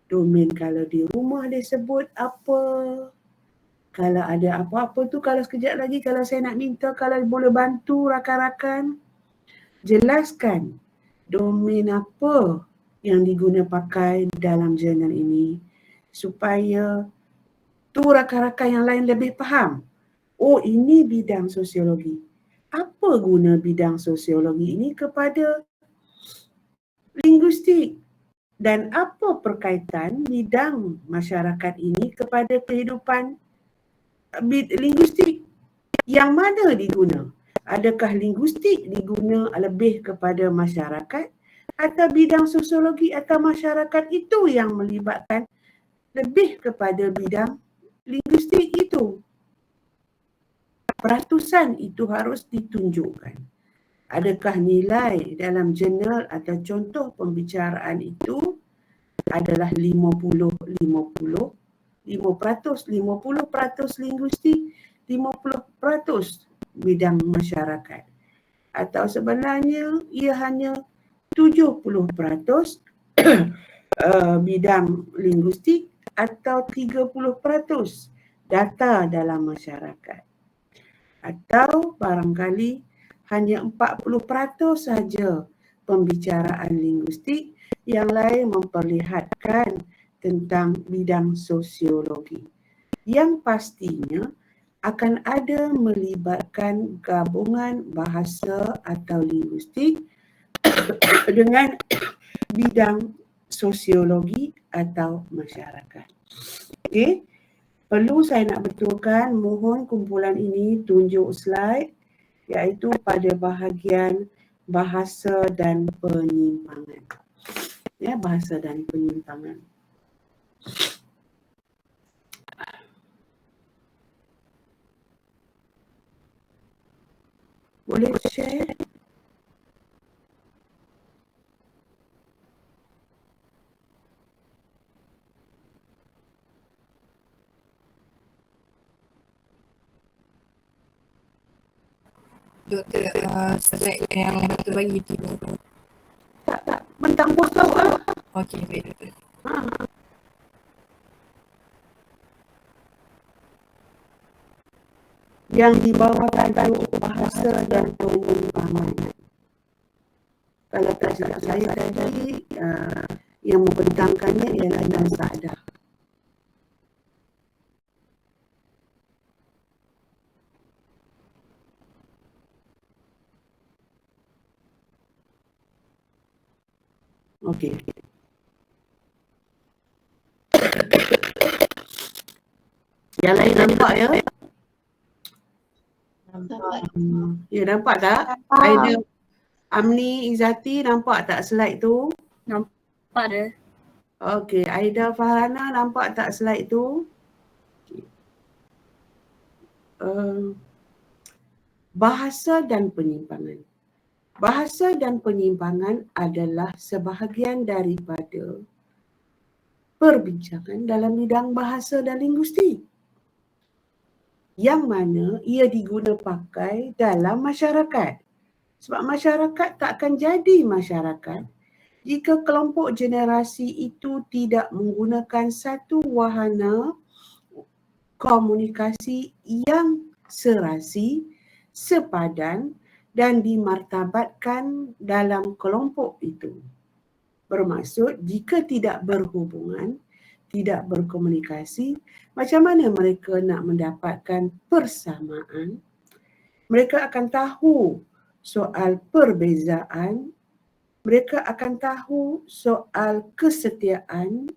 Domain kalau di rumah dia sebut apa. Kalau ada apa-apa tu, kalau sekejap lagi kalau saya nak minta, kalau boleh bantu rakan-rakan, jelaskan domain apa yang diguna pakai dalam jurnal ini supaya tu rakan-rakan yang lain lebih faham. Oh, ini bidang sosiologi. Apa guna bidang sosiologi ini kepada linguistik? Dan apa perkaitan bidang masyarakat ini kepada kehidupan linguistik? Yang mana diguna? Adakah linguistik diguna lebih kepada masyarakat atau bidang sosiologi atau masyarakat itu yang melibatkan lebih kepada bidang linguistik itu? Peratusan itu harus ditunjukkan. Adakah nilai dalam jurnal atau contoh pembicaraan itu adalah 50-50, 50% linguistik, 50% bidang masyarakat. Atau sebenarnya ia hanya 70% bidang linguistik atau 30% data dalam masyarakat. Atau barangkali hanya 40% saja pembicaraan linguistik, yang lain memperlihatkan tentang bidang sosiologi. Yang pastinya akan ada melibatkan gabungan bahasa atau linguistik dengan bidang sosiologi atau masyarakat. Okey, perlu saya nak betulkan, mohon kumpulan ini tunjuk slide, iaitu pada bahagian bahasa dan penyimpangan. Ya, bahasa dan penyimpangan. Boleh share? Doktor, slide yang doktor bagi tu. Tak, bentang poster lah. Okey, baik doktor. Yang di bawah tajuk bahasa dan penyimpangan. Kalau tak silap saya tadi, yang membentangkannya ialah Nazadah. Okey. Yang lain nampak ya? Ya, nampak tak? Aida, Amni, Izzati, nampak tak slide tu? Nampak ada. Okey, Aida Farhana, nampak tak slide tu? Bahasa dan penyimpangan. Bahasa dan penyimpangan adalah sebahagian daripada perbincangan dalam bidang bahasa dan linguistik, yang mana ia diguna pakai dalam masyarakat. Sebab masyarakat tak akan jadi masyarakat jika kelompok generasi itu tidak menggunakan satu wahana komunikasi yang serasi, sepadan dan dimartabatkan dalam kelompok itu. Bermaksud, jika tidak berhubungan, tidak berkomunikasi, macam mana mereka nak mendapatkan persamaan? Mereka akan tahu soal perbezaan, mereka akan tahu soal kesetiaan,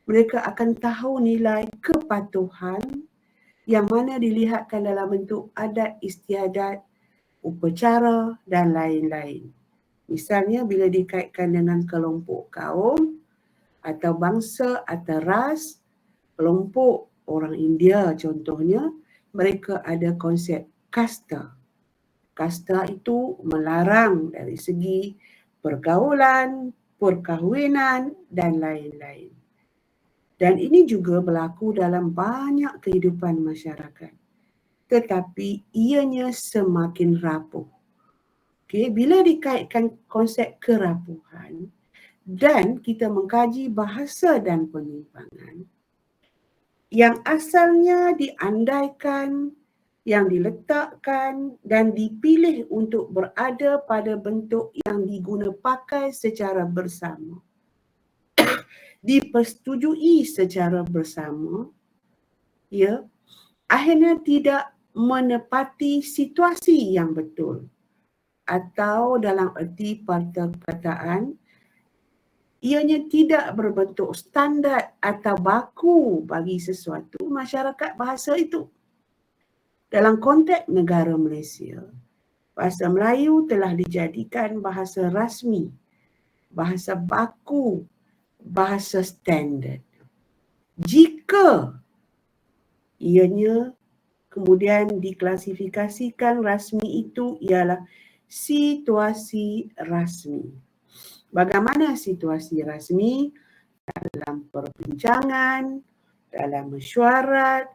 mereka akan tahu nilai kepatuhan yang mana dilihatkan dalam bentuk adat istiadat, upacara dan lain-lain. Misalnya bila dikaitkan dengan kelompok kaum atau bangsa atau ras, kelompok orang India contohnya, mereka ada konsep kasta. Kasta itu melarang dari segi pergaulan, perkahwinan dan lain-lain. Dan ini juga berlaku dalam banyak kehidupan masyarakat. Tetapi ianya semakin rapuh. Okay, bila dikaitkan konsep kerapuhan, dan kita mengkaji bahasa dan penyimpangan yang asalnya diandaikan, yang diletakkan dan dipilih untuk berada pada bentuk yang diguna pakai secara bersama, dipersetujui secara bersama, ya, akhirnya tidak menepati situasi yang betul, atau dalam erti perkataan ianya tidak berbentuk standard atau baku bagi sesuatu masyarakat bahasa itu. Dalam konteks negara Malaysia, bahasa Melayu telah dijadikan bahasa rasmi, bahasa baku, bahasa standard. Jika ianya kemudian diklasifikasikan rasmi itu ialah situasi rasmi. Bagaimana situasi rasmi? Dalam perbincangan, dalam mesyuarat,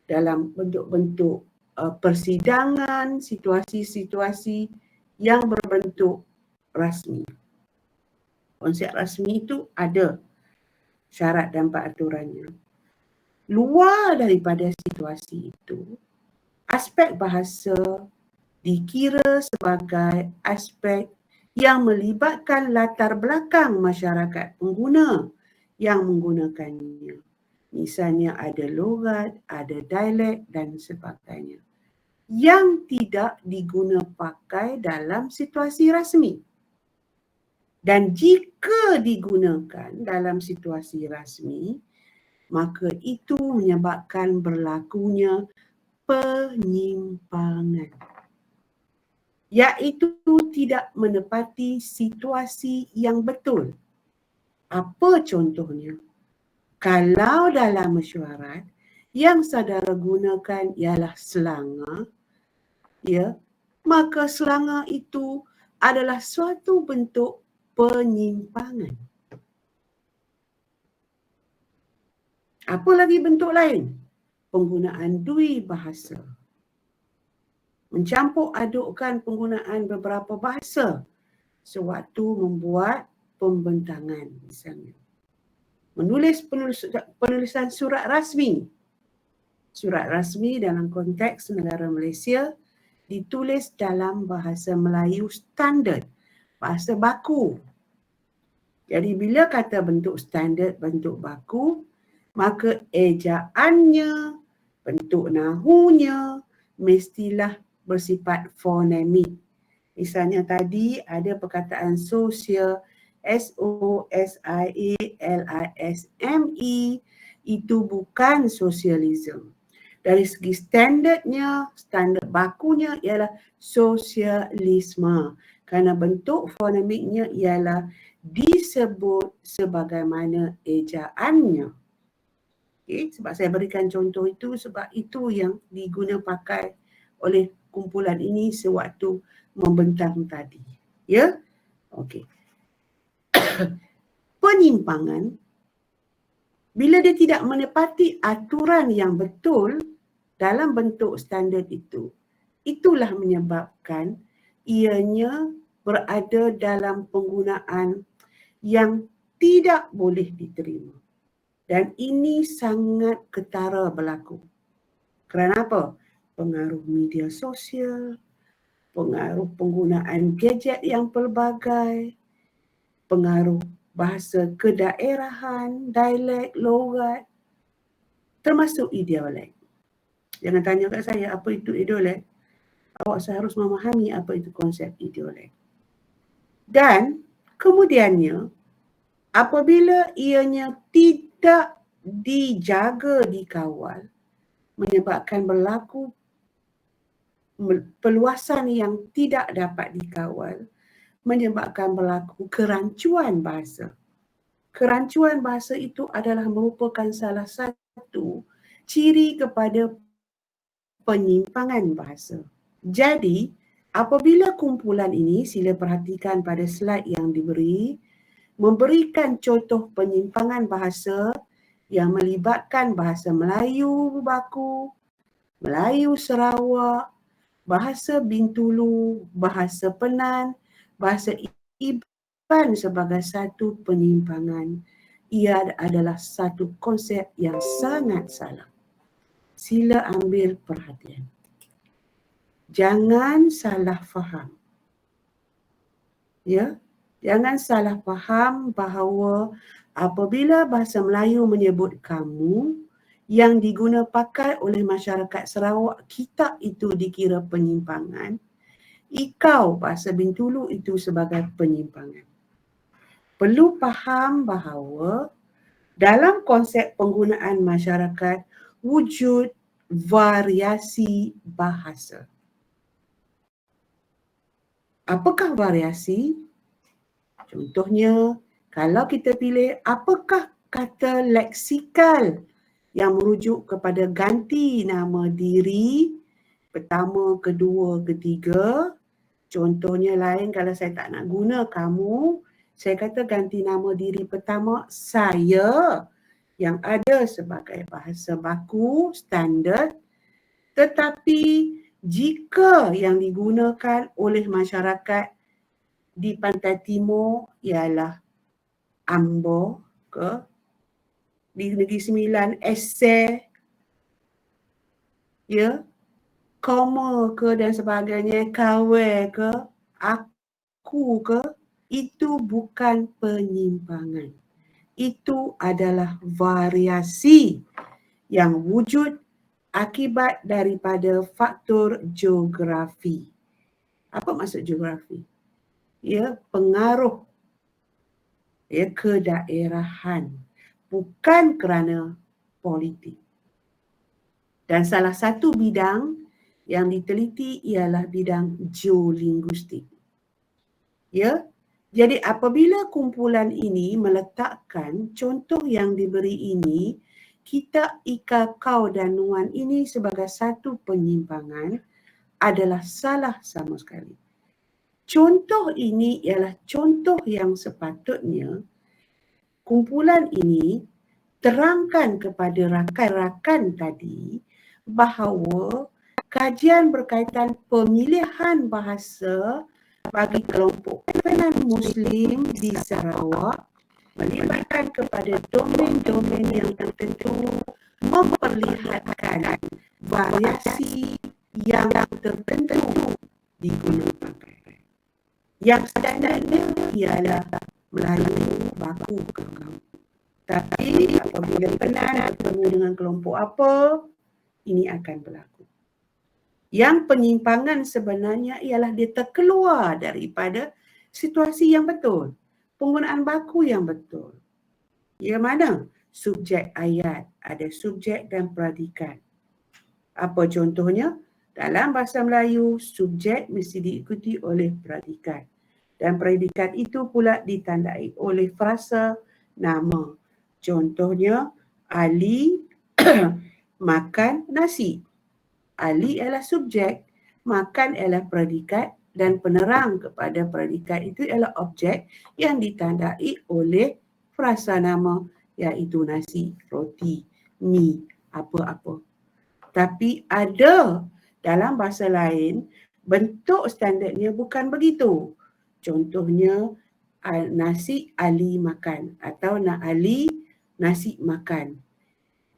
dalam bentuk-bentuk persidangan, situasi-situasi yang berbentuk rasmi. Konsep rasmi itu ada syarat dan peraturannya. Luar daripada situasi itu, aspek bahasa dikira sebagai aspek yang melibatkan latar belakang masyarakat pengguna yang menggunakannya. Misalnya ada logat, ada dialek dan sebagainya yang tidak diguna pakai dalam situasi rasmi. Dan jika digunakan dalam situasi rasmi, maka itu menyebabkan berlakunya penyimpangan, iaitu tidak menepati situasi yang betul. Apa contohnya? Kalau dalam mesyuarat yang saudara gunakan ialah selanga, ya, maka selanga itu adalah suatu bentuk penyimpangan. Apa lagi bentuk lain? Penggunaan dui bahasa. Mencampur adukkan penggunaan beberapa bahasa sewaktu membuat pembentangan misalnya. Menulis penulisan surat rasmi. Surat rasmi dalam konteks negara Malaysia ditulis dalam bahasa Melayu standard, bahasa baku. Jadi bila kata bentuk standard, bentuk baku, maka ejaannya, bentuk nahunya mestilah bersifat fonemik. Misalnya tadi ada perkataan sosial, S-O-S-I-A-L-I-S-M-E, itu bukan sosialisme. Dari segi standardnya, standard bakunya ialah sosialisme. Kerana bentuk fonemiknya ialah disebut sebagaimana ejaannya. Okay, sebab saya berikan contoh itu, sebab itu yang diguna pakai oleh kumpulan ini sewaktu membentang tadi. Ya? Okey. Penyimpangan, bila dia tidak menepati aturan yang betul dalam bentuk standard itu, itulah menyebabkan ianya berada dalam penggunaan yang tidak boleh diterima. Dan ini sangat ketara berlaku. Kerana apa? Pengaruh media sosial, pengaruh penggunaan gadget yang pelbagai, pengaruh bahasa kedaerahan, dialek, logat, termasuk ideolek. Jangan tanya kat saya apa itu ideolek. Awak seharus memahami apa itu konsep ideolek. Dan kemudiannya, apabila ianya tidak dijaga, dikawal, menyebabkan berlaku peluasan yang tidak dapat dikawal, menyebabkan berlaku kerancuan bahasa. Kerancuan bahasa itu adalah merupakan salah satu ciri kepada penyimpangan bahasa. Jadi, apabila kumpulan ini, sila perhatikan pada slide yang diberi, memberikan contoh penyimpangan bahasa yang melibatkan bahasa Melayu baku, Melayu Sarawak, bahasa Bintulu, bahasa Penan, bahasa Iban, sebagai satu penyimpangan, ia adalah satu konsep yang sangat salah. Sila ambil perhatian. Jangan salah faham. Ya, jangan salah faham bahawa apabila bahasa Melayu menyebut kamu, yang diguna pakai oleh masyarakat Sarawak kita itu dikira penyimpangan, ikau bahasa Bintulu itu sebagai penyimpangan. Perlu faham bahawa dalam konsep penggunaan masyarakat wujud variasi bahasa. Apakah variasi? Contohnya, kalau kita pilih apakah kata leksikal yang merujuk kepada ganti nama diri pertama, kedua, ketiga. Contohnya lain, kalau saya tak nak guna kamu, saya kata ganti nama diri pertama saya yang ada sebagai bahasa baku standard. Tetapi jika yang digunakan oleh masyarakat di Pantai Timur ialah Ambo ke, di Negeri Sembilan Eseh, ya, koma ke dan sebagainya, kawe ke, aku ke, itu bukan penyimpangan. Itu adalah variasi yang wujud akibat daripada faktor geografi. Apa maksud geografi? Ya, pengaruh ya, kedaerahan, bukan kerana politik. Dan salah satu bidang yang diteliti ialah bidang geolinguistik. Ya, jadi apabila kumpulan ini meletakkan contoh yang diberi ini, kita, ika, kau dan nuan ini sebagai satu penyimpangan adalah salah sama sekali. Contoh ini ialah contoh yang sepatutnya kumpulan ini terangkan kepada rakan-rakan tadi bahawa kajian berkaitan pemilihan bahasa bagi kelompok non-Muslim di Sarawak melibatkan kepada domain-domain yang tertentu memperlihatkan variasi yang tertentu digunakan. Yang standardnya ialah Melayu baku kakao. Tapi apabila penat bertemu dengan kelompok apa, ini akan berlaku. Yang penyimpangan sebenarnya ialah dia terkeluar daripada situasi yang betul. Penggunaan baku yang betul. Yang mana? Subjek ayat. Ada subjek dan predikat. Apa contohnya? Dalam bahasa Melayu, subjek mesti diikuti oleh predikat. Dan predikat itu pula ditandai oleh frasa nama. Contohnya, Ali makan nasi. Ali ialah subjek, makan ialah predikat dan penerang kepada predikat itu ialah objek yang ditandai oleh frasa nama iaitu nasi, roti, mi, apa-apa. Tapi ada dalam bahasa lain bentuk standardnya bukan begitu. Contohnya nasi Ali makan atau Ali nasi makan.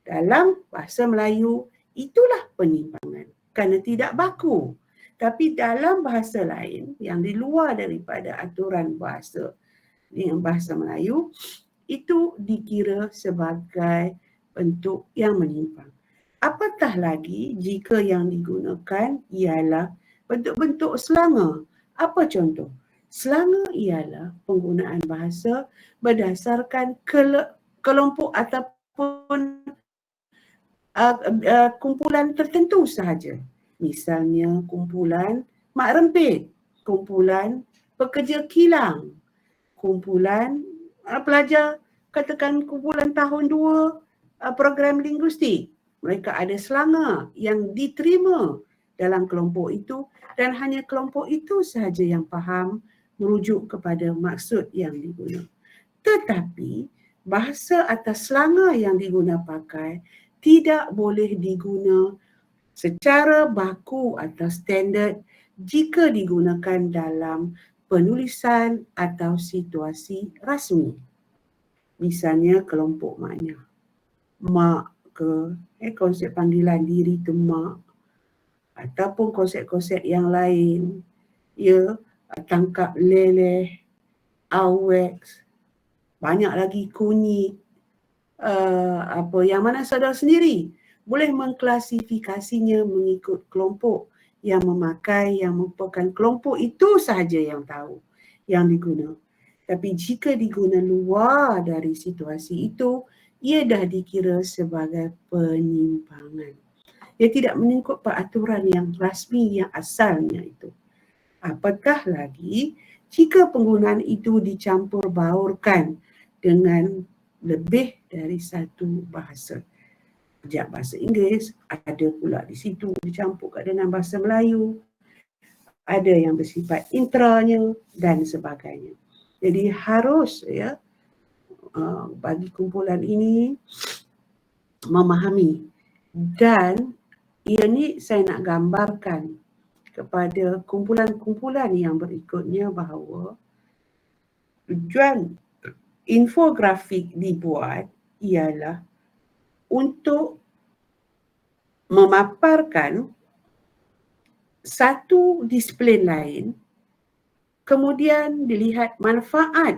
Dalam bahasa Melayu itulah penyimpangan kerana tidak baku. Tapi dalam bahasa lain yang di luar daripada aturan bahasa yang bahasa Melayu itu dikira sebagai bentuk yang menyimpang. Apatah lagi jika yang digunakan ialah bentuk-bentuk selanga. Apa contoh? Selanga ialah penggunaan bahasa berdasarkan kelompok ataupun kumpulan tertentu sahaja. Misalnya kumpulan mak rempit, kumpulan pekerja kilang, kumpulan pelajar, katakan kumpulan tahun 2 program linguistik. Mereka ada selanga yang diterima dalam kelompok itu dan hanya kelompok itu sahaja yang faham merujuk kepada maksud yang diguna. Tetapi bahasa atas selanga yang diguna pakai tidak boleh diguna secara baku atau standard jika digunakan dalam penulisan atau situasi rasmi. Misalnya kelompok makna. Mak ke konsep panggilan diri tu mak, ataupun konsep-konsep yang lain, ya, tangkap leleh, aweks, banyak lagi kunyit, apa yang mana saudara sendiri boleh mengklasifikasinya mengikut kelompok yang memakai, yang merupakan kelompok itu sahaja yang tahu, yang diguna. Tapi jika diguna luar dari situasi itu, ia dah dikira sebagai penyimpangan. Ia tidak mengikut peraturan yang rasmi yang asalnya itu. Apatah lagi jika penggunaan itu dicampur baurkan dengan lebih dari satu bahasa. Sekejap bahasa Inggeris, ada pula di situ dicampurkan dengan bahasa Melayu, ada yang bersifat intranya dan sebagainya. Jadi harus ya bagi kumpulan ini memahami, dan ia ni saya nak gambarkan kepada kumpulan-kumpulan yang berikutnya bahawa tujuan infografik dibuat ialah untuk memaparkan satu disiplin lain, kemudian dilihat manfaat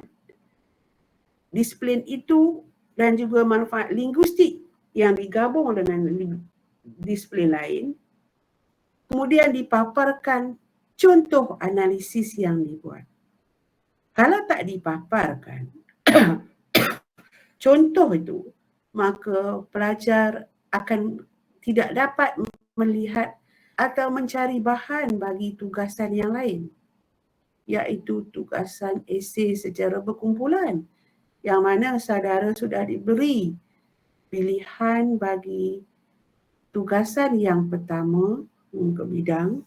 disiplin itu dan juga manfaat linguistik yang digabung dengan disiplin lain, kemudian dipaparkan contoh analisis yang dibuat. Kalau tak dipaparkan contoh itu, maka pelajar akan tidak dapat melihat atau mencari bahan bagi tugasan yang lain, iaitu tugasan esei secara berkumpulan, yang mana saudara sudah diberi pilihan bagi tugasan yang pertama ke bidang,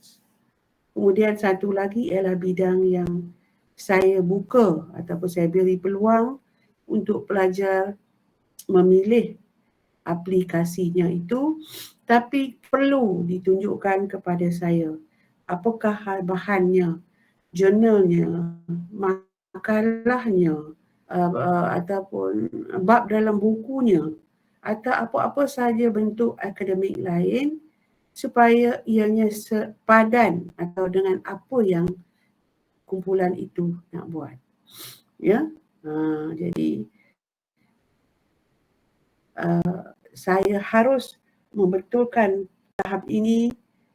kemudian satu lagi ialah bidang yang saya buka ataupun saya beri peluang untuk pelajar memilih aplikasinya itu, tapi perlu ditunjukkan kepada saya apakah bahannya, jurnalnya, makalahnya, ataupun bab dalam bukunya, atau apa-apa sahaja bentuk akademik lain, supaya ianya sepadan atau dengan apa yang kumpulan itu nak buat. Ya, jadi saya harus membetulkan tahap ini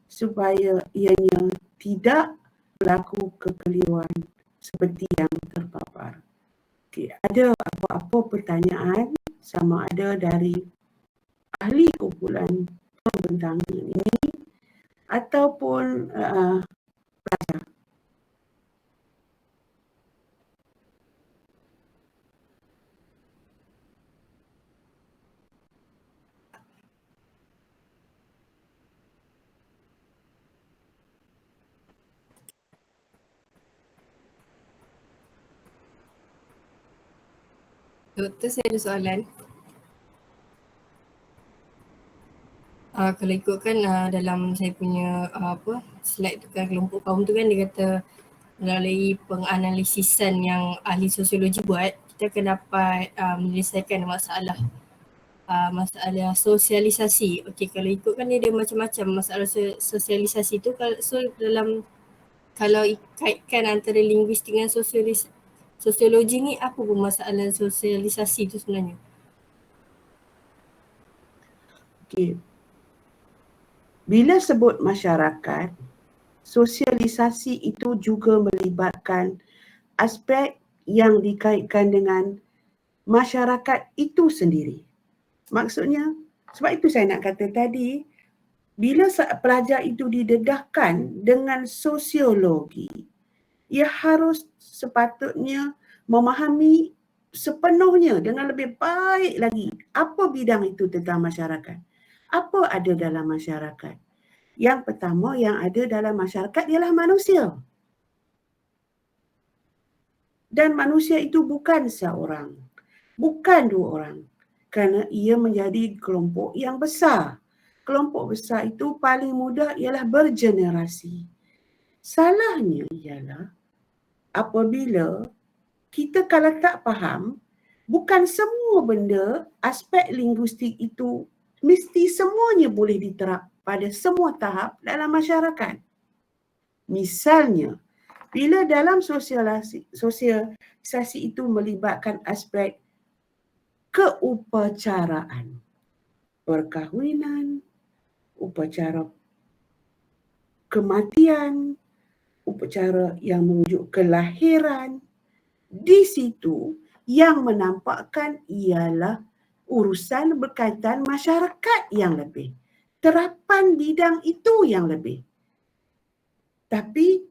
supaya ianya tidak berlaku kekeliruan seperti yang terpapar. Okay, ada apa-apa pertanyaan sama ada dari ahli kumpulan pembentangan ini ataupun pelajar? Doktor, saya ada soalan. Kalau ikutkan dalam saya punya slide tu kan, kelompok kaum tu kan dia kata melalui penganalisisan yang ahli sosiologi buat, kita akan dapat menyelesaikan masalah sosialisasi. Okey, kalau ikutkan dia ada macam-macam masalah sosialisasi tu. So kalau kaitkan antara linguistik dengan sosiologi ni, apa pun masalah sosialisasi tu sebenarnya? Okay. Bila sebut masyarakat, sosialisasi itu juga melibatkan aspek yang dikaitkan dengan masyarakat itu sendiri. Maksudnya, sebab itu saya nak kata tadi, bila pelajar itu didedahkan dengan sosiologi, ia harus sepatutnya memahami sepenuhnya dengan lebih baik lagi apa bidang itu tentang masyarakat. Apa ada dalam masyarakat? Yang pertama yang ada dalam masyarakat ialah manusia. Dan manusia itu bukan seorang, bukan dua orang. Kerana ia menjadi kelompok yang besar. Kelompok besar itu paling mudah ialah bergenerasi. Salahnya ialah apabila kita kalau tak faham, bukan semua benda aspek linguistik itu mesti semuanya boleh diterap pada semua tahap dalam masyarakat. Misalnya, bila dalam sosialisasi itu melibatkan aspek keupacaraan, perkahwinan, upacara kematian, upacara yang menunjuk kelahiran, di situ yang menampakkan ialah urusan berkaitan masyarakat yang lebih. Terapan bidang itu yang lebih. Tapi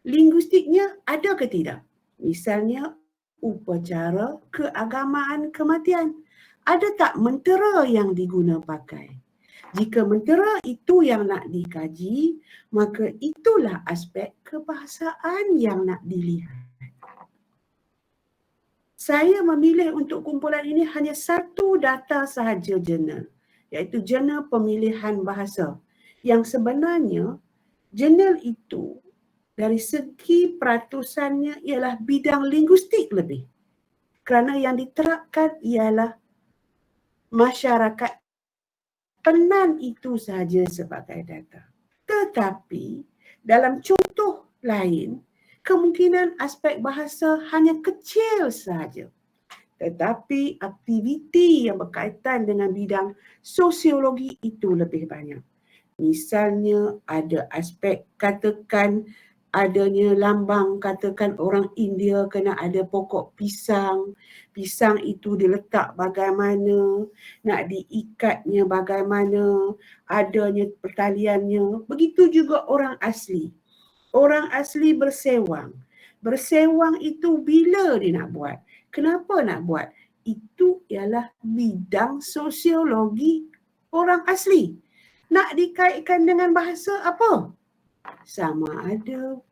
linguistiknya ada ke tidak? Misalnya upacara keagamaan kematian. Ada tak mentera yang diguna pakai? Jika mentera itu yang nak dikaji, maka itulah aspek kebahasaan yang nak dilihat. Saya memilih untuk kumpulan ini hanya satu data sahaja jurnal, iaitu jurnal pemilihan bahasa. Yang sebenarnya jurnal itu dari segi peratusannya ialah bidang linguistik lebih. Kerana yang diterapkan ialah masyarakat penan itu sahaja sebagai data. Tetapi dalam contoh lain, kemungkinan aspek bahasa hanya kecil sahaja. Tetapi aktiviti yang berkaitan dengan bidang sosiologi itu lebih banyak. Misalnya ada aspek katakan adanya lambang, katakan orang India kena ada pokok pisang. Pisang itu diletak bagaimana, nak diikatnya bagaimana, adanya pertaliannya. Begitu juga orang asli. Orang asli bersewang. Bersewang itu bila dia nak buat? Kenapa nak buat? Itu ialah bidang sosiologi orang asli. Nak dikaitkan dengan bahasa apa? Sama ada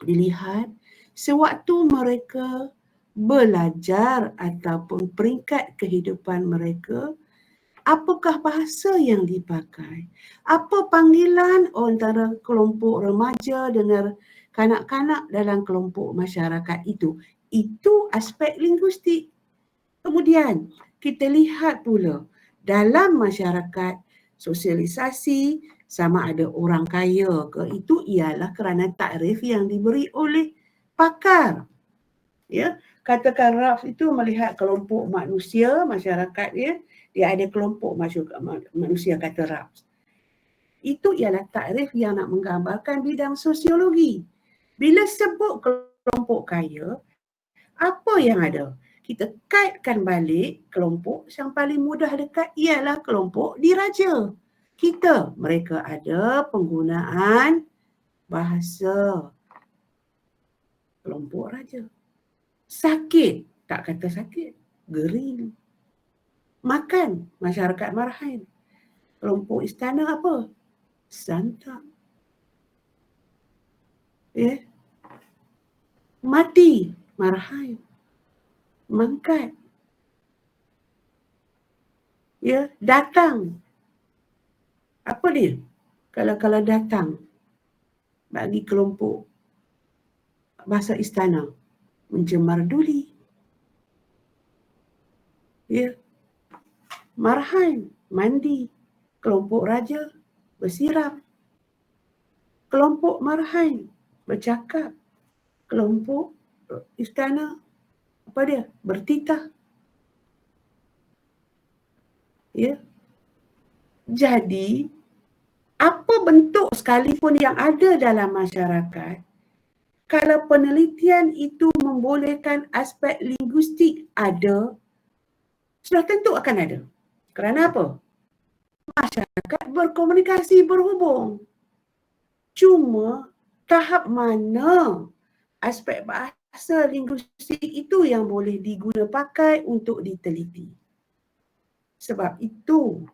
dilihat sewaktu mereka belajar ataupun peringkat kehidupan mereka, apakah bahasa yang dipakai? Apa panggilan antara kelompok remaja dengan kanak-kanak dalam kelompok masyarakat itu? Itu aspek linguistik. Kemudian kita lihat pula dalam masyarakat sosialisasi sama ada orang kaya ke, itu ialah kerana takrif yang diberi oleh pakar. Ya, katakan Ralph itu melihat kelompok manusia, masyarakat dia ada kelompok manusia kata Ralph. Itu ialah takrif yang nak menggambarkan bidang sosiologi. Bila sebut kelompok kaya, apa yang ada? Kita kaitkan balik kelompok yang paling mudah dekat ialah kelompok diraja. Mereka ada penggunaan bahasa kelompok raja. Sakit, tak kata sakit, gering. Makan, masyarakat Marhain. Kelompok istana apa? Santap. Mati, Marhain. Mangkat. Datang. Apa dia? Kalau datang bagi kelompok bahasa istana, mencemar duli. Marhain, mandi. Kelompok raja, bersiram. Kelompok Marhain, bercakap. Kelompok istana, apa dia? Bertitah. Jadi, apa bentuk sekalipun yang ada dalam masyarakat, kalau penelitian itu membolehkan aspek linguistik ada, sudah tentu akan ada. Kerana apa? Masyarakat berkomunikasi, berhubung. Cuma tahap mana aspek bahasa linguistik itu yang boleh diguna pakai untuk diteliti. Sebab itu,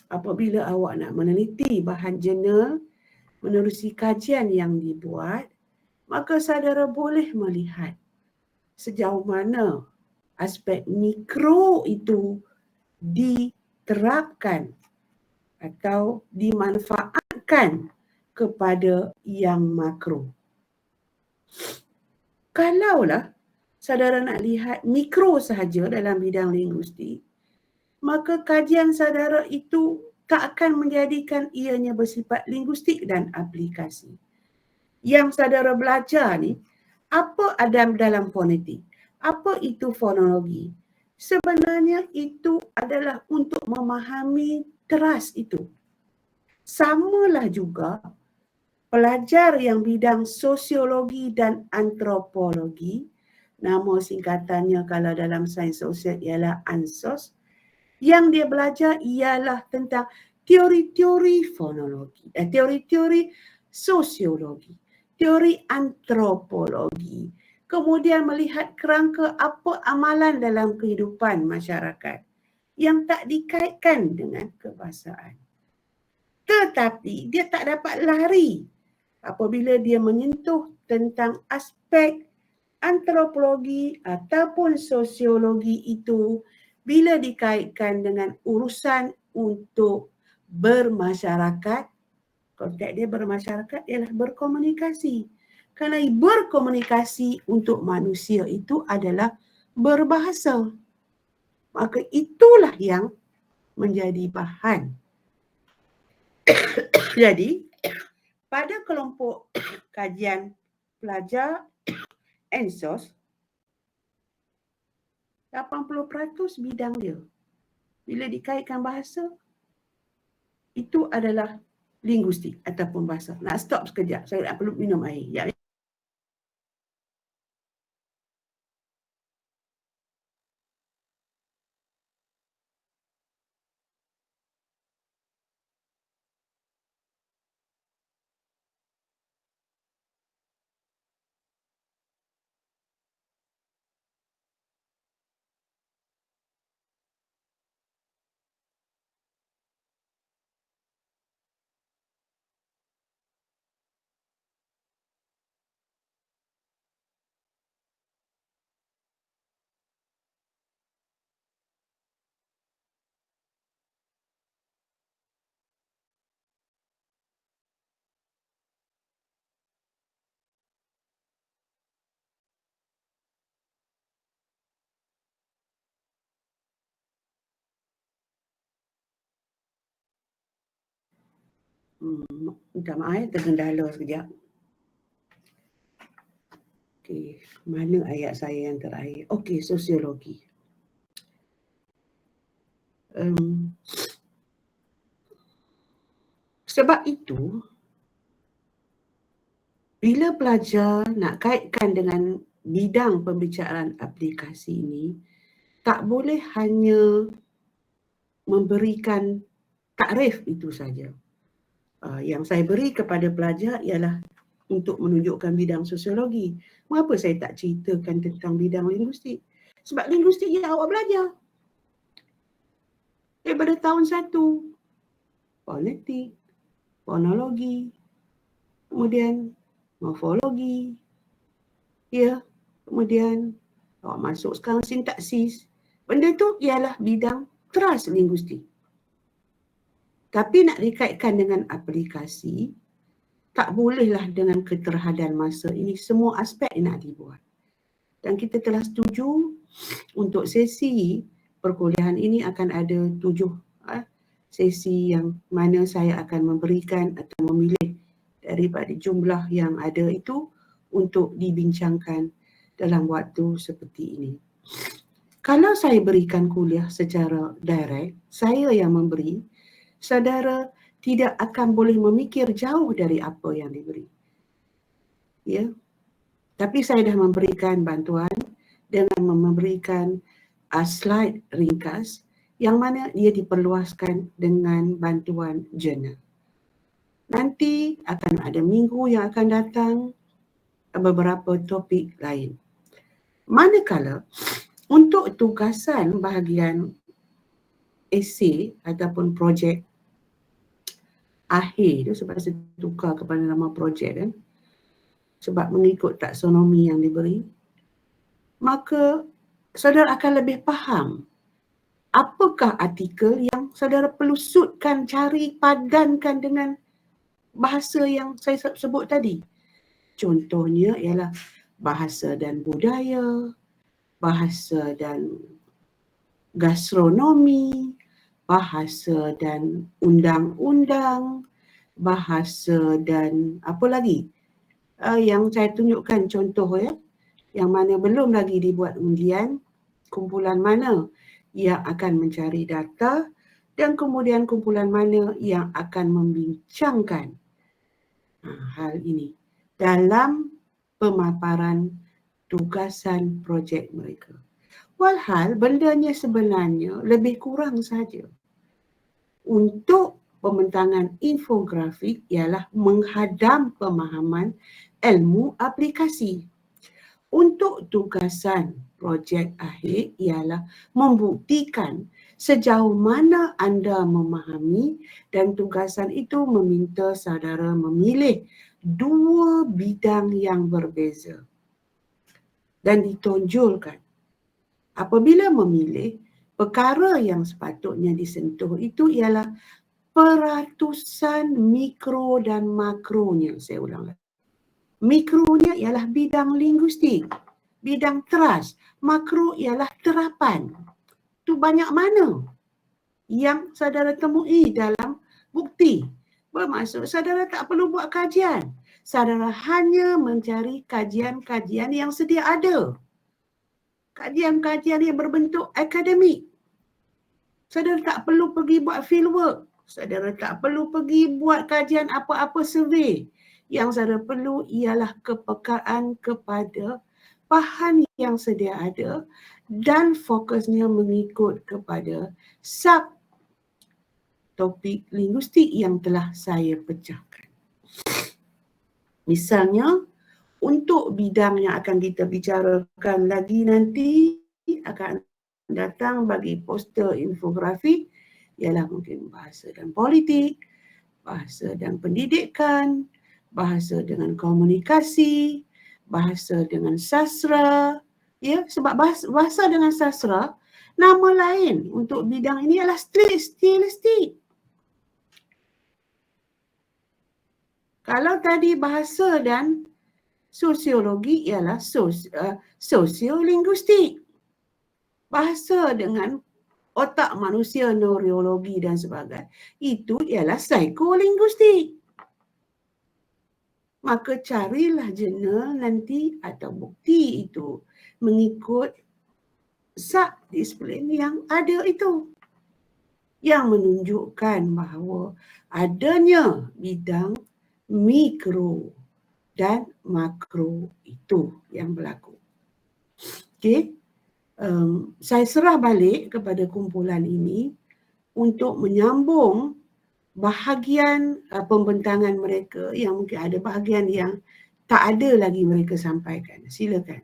apabila awak nak meneliti bahan jurnal menerusi kajian yang dibuat, maka saudara boleh melihat sejauh mana aspek mikro itu diterapkan atau dimanfaatkan kepada yang makro. Kalaulah saudara nak lihat mikro sahaja dalam bidang linguistik, maka kajian saudara itu tak akan menjadikan ianya bersifat linguistik dan aplikasi. Yang saudara belajar ni, apa ada dalam fonetik? Apa itu fonologi? Sebenarnya itu adalah untuk memahami teras itu. Samalah juga pelajar yang bidang sosiologi dan antropologi, nama singkatannya kalau dalam sains sosial ialah ANSOS, yang dia belajar ialah tentang teori-teori fonologi, teori-teori sosiologi, teori antropologi, kemudian melihat kerangka apa amalan dalam kehidupan masyarakat yang tak dikaitkan dengan kebahasaan. Tetapi dia tak dapat lari apabila dia menyentuh tentang aspek antropologi ataupun sosiologi itu bila dikaitkan dengan urusan untuk bermasyarakat. Konteks dia bermasyarakat ialah berkomunikasi. Kerana berkomunikasi untuk manusia itu adalah berbahasa. Maka itulah yang menjadi bahan. Jadi, pada kelompok kajian pelajar ANSOS, 80% bidang dia. Bila dikaitkan bahasa, itu adalah linguistik ataupun bahasa. Nak stop sekejap, saya nak perlu minum air. Ya. Minta maaf, tergendala sekejap. Okey, mana ayat saya yang terakhir? Okey, sosiologi. Sebab itu, bila pelajar nak kaitkan dengan bidang pembicaraan aplikasi ini, tak boleh hanya memberikan takrif itu saja. Yang saya beri kepada pelajar ialah untuk menunjukkan bidang sosiologi. Mengapa saya tak ceritakan tentang bidang linguistik? Sebab linguistik yang awak belajar. Daripada tahun 1, fonetik, fonologi, kemudian morfologi, ya, kemudian awak masuk sekarang sintaksis. Benda tu ialah bidang teras linguistik. Tapi nak dikaitkan dengan aplikasi, tak bolehlah dengan keterhadan masa. Ini semua aspek yang nak dibuat. Dan kita telah setuju untuk sesi perkuliahan ini akan ada 7 sesi yang mana saya akan memberikan atau memilih daripada jumlah yang ada itu untuk dibincangkan dalam waktu seperti ini. Kalau saya berikan kuliah secara direct, saya yang memberi, saudara tidak akan boleh memikir jauh dari apa yang diberi. Ya. Tapi saya dah memberikan bantuan dengan memberikan slide ringkas yang mana dia diperluaskan dengan bantuan jurnal. Nanti akan ada minggu yang akan datang beberapa topik lain. Manakala untuk tugasan bahagian esei ataupun projek akhir tu, sebab saya tukar kepada nama projek kan, sebab mengikut taksonomi yang diberi, maka saudara akan lebih faham apakah artikel yang saudara perlu sutkan, cari, padankan dengan bahasa yang saya sebut tadi. Contohnya ialah bahasa dan budaya, bahasa dan gastronomi, bahasa dan undang-undang, bahasa dan apa lagi? Yang saya tunjukkan contoh ya, yang mana belum lagi dibuat undian, kumpulan mana yang akan mencari data dan kemudian kumpulan mana yang akan membincangkan hal ini dalam pemaparan tugasan projek mereka. Walhal bendanya sebenarnya lebih kurang saja. Untuk pembentangan infografik ialah menghadam pemahaman ilmu aplikasi. Untuk tugasan projek akhir ialah membuktikan sejauh mana anda memahami dan tugasan itu meminta saudara memilih dua bidang yang berbeza dan ditonjolkan. Apabila memilih, perkara yang sepatutnya disentuh itu ialah peratusan mikro dan makronya. Saya ulang lagi. Mikronya ialah bidang linguistik, bidang teras. Makro ialah terapan. Itu banyak mana yang saudara temui dalam bukti. Bermaksud saudara tak perlu buat kajian. Saudara hanya mencari kajian-kajian yang sedia ada. Kajian-kajian yang berbentuk akademik. Saudara tak perlu pergi buat fieldwork. Saudara tak perlu pergi buat kajian apa-apa survey. Yang saudara perlu ialah kepekaan kepada bahan yang sedia ada dan fokusnya mengikut kepada sub topik linguistik yang telah saya pecahkan. Misalnya, untuk bidang yang akan kita bicarakan lagi nanti akan datang bagi poster infografik ialah mungkin bahasa dan politik, bahasa dan pendidikan, bahasa dengan komunikasi, bahasa dengan sastra. Ya, sebab bahasa dengan sastra, nama lain untuk bidang ini adalah stilistik. Kalau tadi bahasa dan sosiologi ialah sosiolinguistik. Bahasa dengan otak manusia, neurologi dan sebagainya, itu ialah psikolinguistik. Maka carilah jurnal nanti atau bukti itu mengikut subdisiplin yang ada itu. Yang menunjukkan bahawa adanya bidang mikro dan makro itu yang berlaku. Okey. Saya serah balik kepada kumpulan ini untuk menyambung bahagian pembentangan mereka yang mungkin ada bahagian yang tak ada lagi mereka sampaikan. Silakan.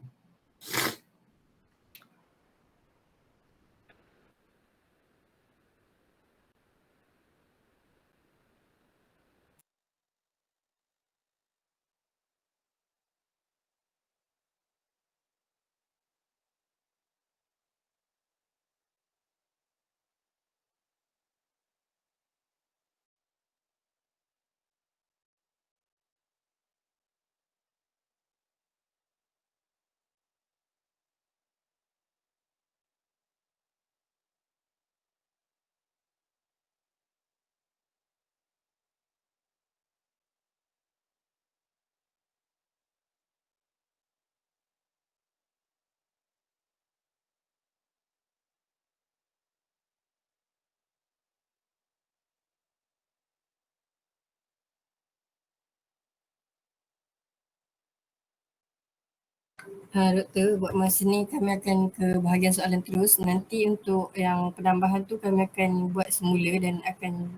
Doktor, buat masa ni kami akan ke bahagian soalan terus. Nanti untuk yang penambahan tu kami akan buat semula dan akan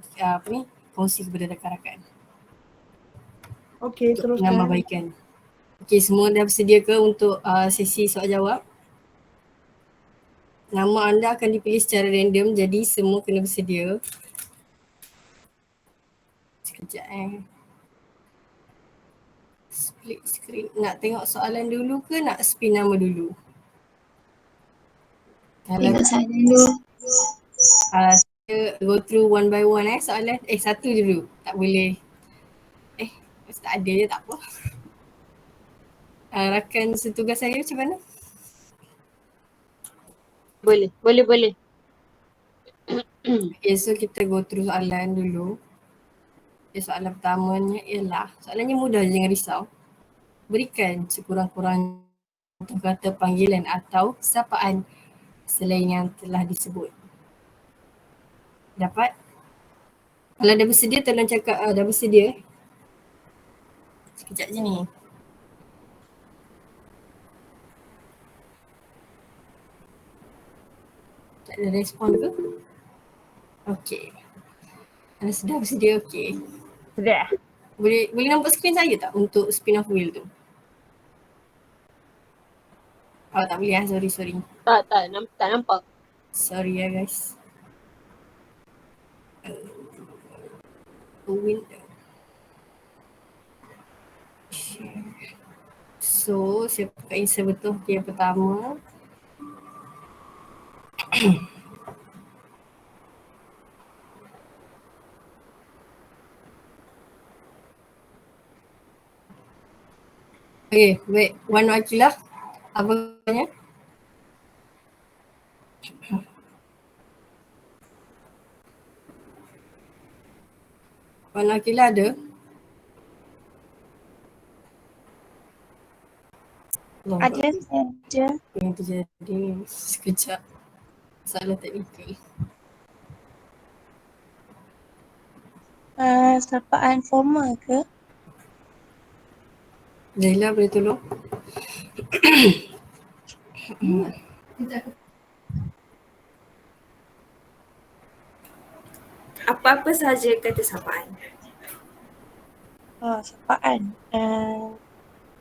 kongsi kepada rakan-rakan. Okey, teruskan. Penambahbaikan. Okey, semua dah bersedia ke untuk sesi soal jawab? Nama anda akan dipilih secara random, jadi semua kena bersedia. Sekejap Split screen. Nak tengok soalan dulu ke nak spin nama dulu? Tengok soalan dulu. Saya go through one by one soalan. Satu je dulu. Tak boleh. Tak ada je, tak apa. Rakan setugas saya macam mana? Boleh, boleh, boleh. Okay, so kita go through soalan dulu. Okay, soalan pertamanya ialah, soalannya mudah, jangan risau. Berikan sekurang-kurangnya kata panggilan atau sapaan selain yang telah disebut. Dapat? Kalau dah bersedia, tolong cakap dah bersedia. Sekejap je ni. Tak ada respon ke? Okey. Anda sudah bersedia? Okey. Sudah. Boleh nampak skrin saya tak untuk spin off wheel tu? Oh tak boleh sorry. Tak nampak. Sorry ya guys. Window. So, saya buka insert betul yang pertama. Okay, baik. Wan Akilah, apa katanya? Wan Akilah ada? Oh, Ada. yang terjadi sekejap. Salah teknikal. Sapaan formal ke? Zaila boleh tolong? Apa-apa sahaja kata sapaan. Sapaan.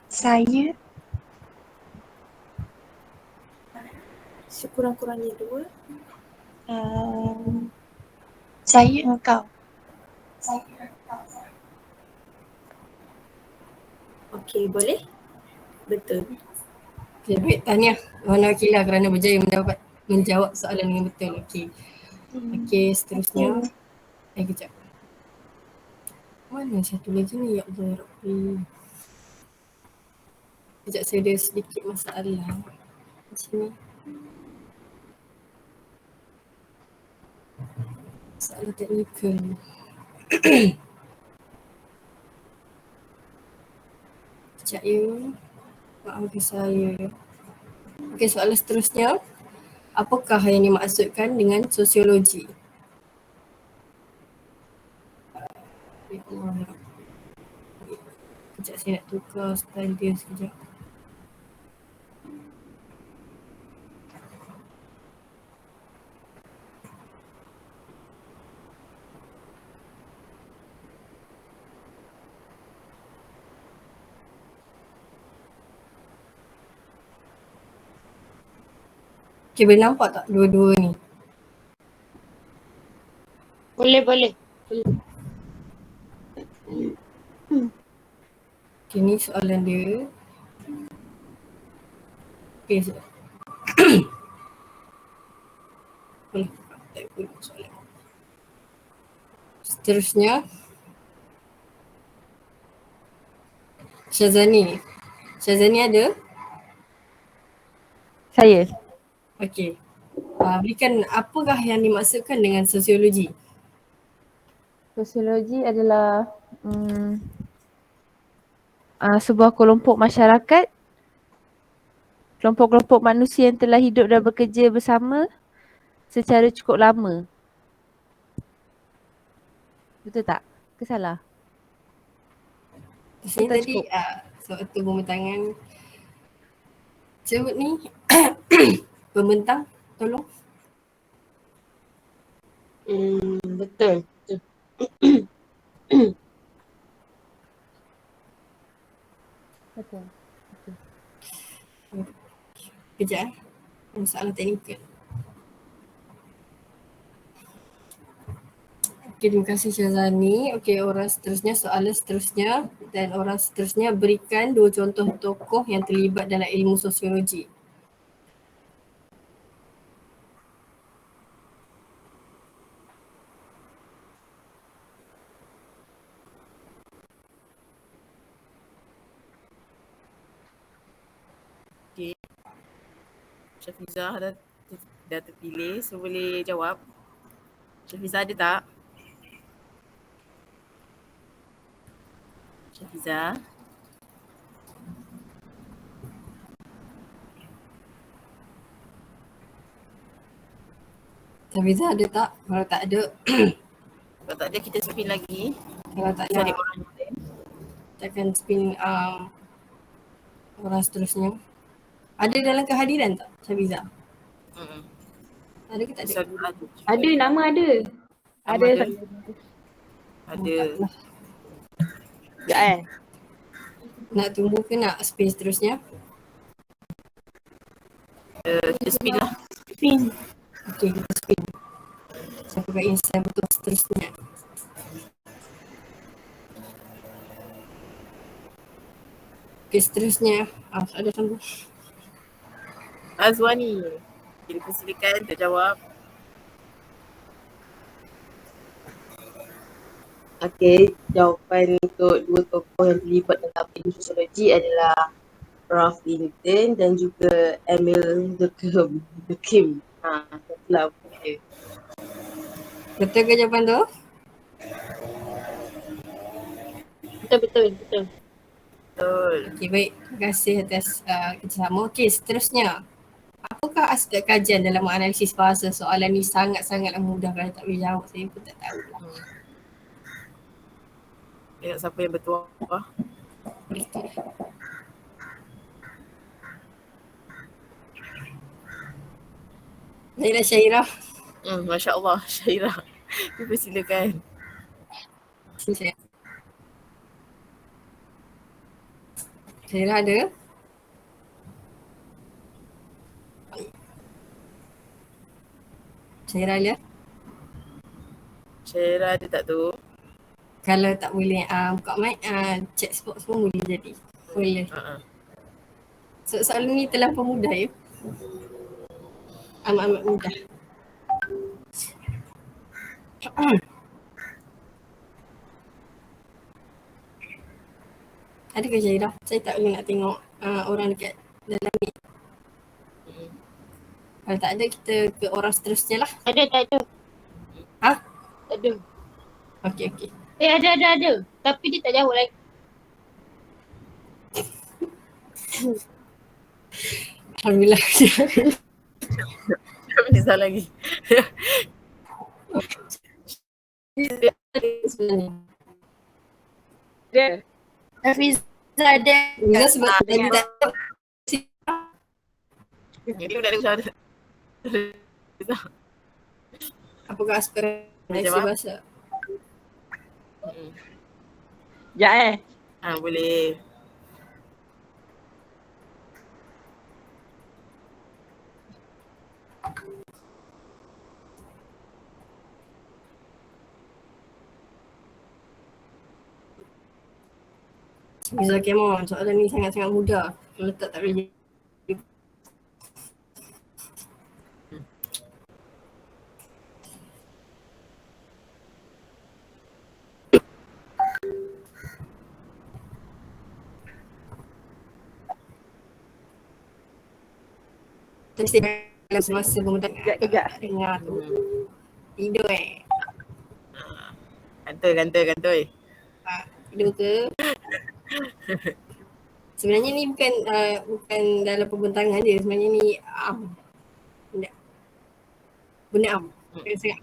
Saya. Sekurang-kurangnya 2. Saya engkau. Okey, boleh? Betul. Okay, baik. Tahniah Wan Akilah kerana berjaya menjawab soalan dengan betul. Okey. Okey, seterusnya. Kejap. Mana satu lagi ni? Ya Allah, ya Rabbi. Kejap, saya ada sedikit masalah. Di sini. Masalah teknikal. Kejap ya. Maafkan saya. Okey, soalan seterusnya. Apakah yang dimaksudkan dengan sosiologi? Ya Allah, ya Rabbi. Kejap, saya nak tukar style dia sekejap. Okay, boleh nampak tak dua-dua ni? Boleh. Okay, ni soalan dia. Okay, boleh tak pun soalan. Seterusnya. Syazani. Syazani ada? Saya. Okey. Berikan apakah yang dimaksudkan dengan sosiologi? Sosiologi adalah sebuah kelompok masyarakat, kelompok-kelompok manusia yang telah hidup dan bekerja bersama secara cukup lama. Betul tak? Ke salah? Sini Betul, tadi waktu tangan. Sebut ni pembentang, tolong. Betul. Betul. Kejap masalah teknikal. Okay, terima kasih Syazani. Okay, orang seterusnya, soalan seterusnya dan orang seterusnya berikan 2 contoh tokoh yang terlibat dalam ilmu sosiologi. Syafizah dah terpilih, so boleh jawab. Syafizah ada tak? Syafizah? Syafizah ada tak? Kalau tak ada, Kalau tak ada kita spin lagi. kalau tak Cari ada, orang yang lain. kita akan spin orang seterusnya. Ada dalam kehadiran tak Syafizah? Ada ke tak ada? Satu lagi. Ada, nama ada. Ada. Ada. Ada. Sekejap Nak tunggu ke nak spin seterusnya? Kita spin lah. Spin. Okey, kita spin. Siapa kat insan betul seterusnya? Okey, seterusnya. Ada sambung. Azwani. Kita persilakan untuk jawab. Okey, jawapan untuk dua tokoh yang terlibat dalam ilmu sosiologi adalah Ralph Linton dan juga Emil Durkheim. Itulah dia. Betul ke jawapan tu? Betul. Betul. Okey, baik. Terima kasih atas kerjasama. Okey, seterusnya. Apakah aspek kajian dalam analisis bahasa? Soalan ni sangat-sangatlah mudah. Kalau tak boleh jawab, saya pun tak tahu lah. Tengok siapa yang bertuah. Baiklah Syairah. Masya Allah, Syairah. Dipersilakan. Syairah ada? Syairah lihat? Syairah ada tak tu? Kalau tak boleh buka mic, chat spot semua boleh jadi. Boleh. Soalan ni terlampau mudah ya. Amat-amat mudah. Adakah Syairah? Saya tak boleh nak tengok orang dekat dalam ni. Kalau tak ada, kita ke orang seterusnya lah. Tak ada. Ha? Tak ada. Okey. Ada. Tapi dia tak jawab lagi. Alhamdulillah. Bisa lagi. Sebenarnya. Dia. Hafiza ada. Hafiza sebab tadi tak Jadi budak dia macam mana? apakah aspek analisis jawab? bahasa? Sekejap Boleh. Hafiza Kemon, soalan ni sangat-sangat mudah. Kalau tak boleh. Mesti dalam semasa pemuda Kejap. dengar tu. Tidur Kantoi. Tidur ke? Sebenarnya ni bukan dalam pembentangan dia. Sebenarnya ni benda sangat.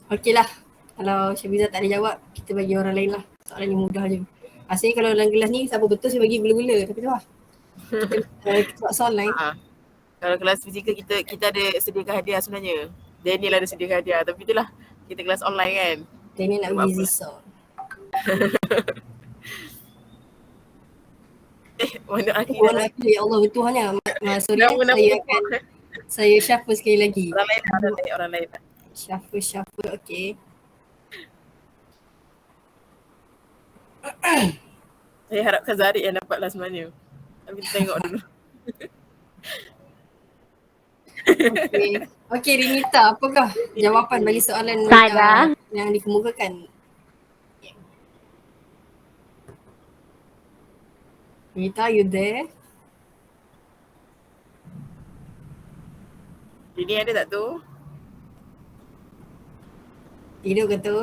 Okey lah. Kalau Syafizah tak ada jawab, kita bagi orang lain lah. Soalan ni mudah je. Asalnya kalau dalam kelas ni siapa betul saya bagi gula-gula. Tapi tu lah. Kita buat soal lain. Kalau kelas fizikal kita ada sediakan hadiah sebenarnya. Daniel ada sediakan hadiah. Tapi itulah kita kelas online kan. Daniel nak bagi zisol. Mana akhir Tuhan aku ya Allah bertuhannya. Sorry saya shuffle sekali lagi. orang lain. Shuffle okey. Saya harapkan Zarid yang dapat last money. Tapi kita tengok dulu. Okey Rinita, apakah jawapan bagi soalan yang dikemukakan? Rinita, you there? Ini ada tak tu? Hidup ke tu?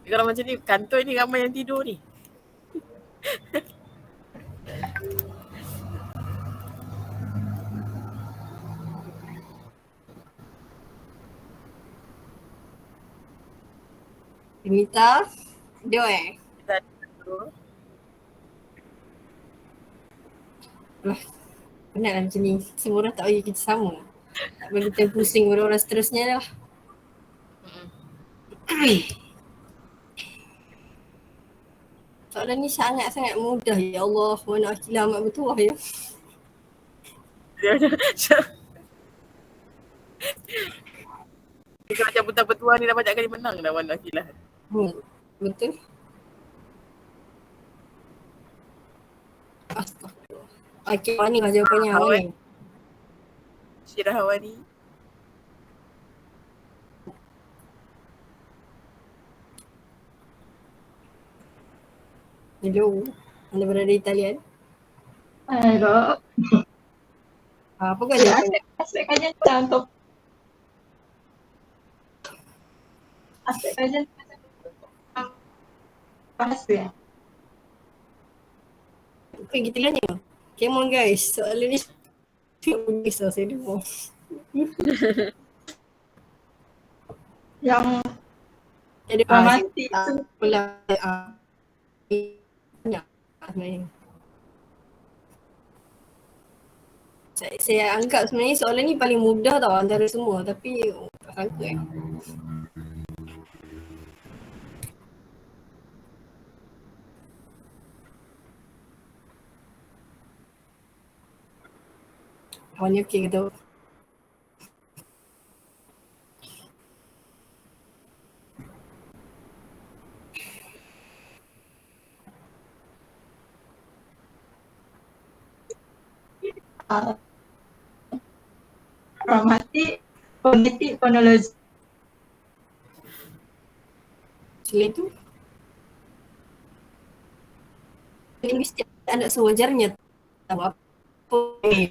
Kalau macam ni kantor ni ramai yang tidur ni. Mita? Hidup Kita ada tu. Penat lah macam ni. Semua orang tak bagi kita sama. Tak bagi kita pusing orang-orang seterusnya lah. Soalan ni sangat-sangat mudah. Ya Allah, mana Akilah amat bertuah ya. Dia macam buta bertuah ni dah banyak kali menang dah Wan Akilah. Betul. Astagfirullah. Okay, mana lah jawapannya Awan. ni? Syirah Hawani. Hello. Anda berada di Italian? Hello. Apa kau jawapan? Aspek kajian tu untuk aspek kajian bahasa ya. Apa yang kita tanya? Come on guys, soalan ni tak boleh saya dengar. Yang Ada dramatik tu. pula banyak sebenarnya. Saya anggap sebenarnya soalan ni paling mudah tau antara semua tapi tak sangka Awak ni okey ke tu? Dramatik, kognitif, kronologi. Selain tu linguistik anak sewajarnya tahu apa ni.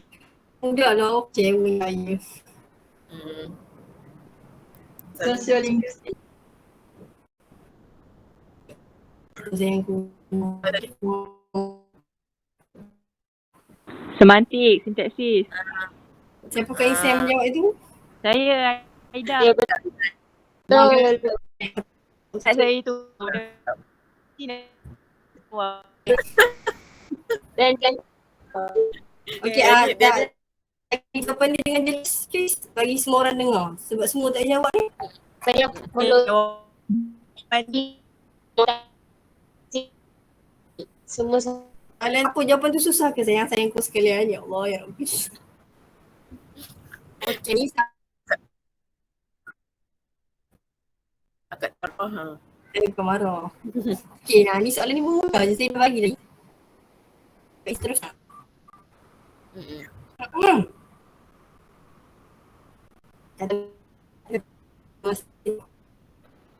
Mudah lah okey pun saya. Sosiolinguistik. Saya yang ku Semantik, sintaksis. siapakah Isam menjawab itu? Saya Aida. Ya betul. Saya itu. Dan Okey, dah jawapan dia dengan jelas please bagi semua orang dengar sebab semua tak jawab ni. saya follow semua Soalan apa jawapan tu susah ke sayang-sayangku sekalian? Ya Allah, ya Rabbi. Okey, ni Akad marah. saya bukan marah. Okey, nah ni soalan ni pun mudah je saya dah bagi lagi. Baik, seterusnya. Kata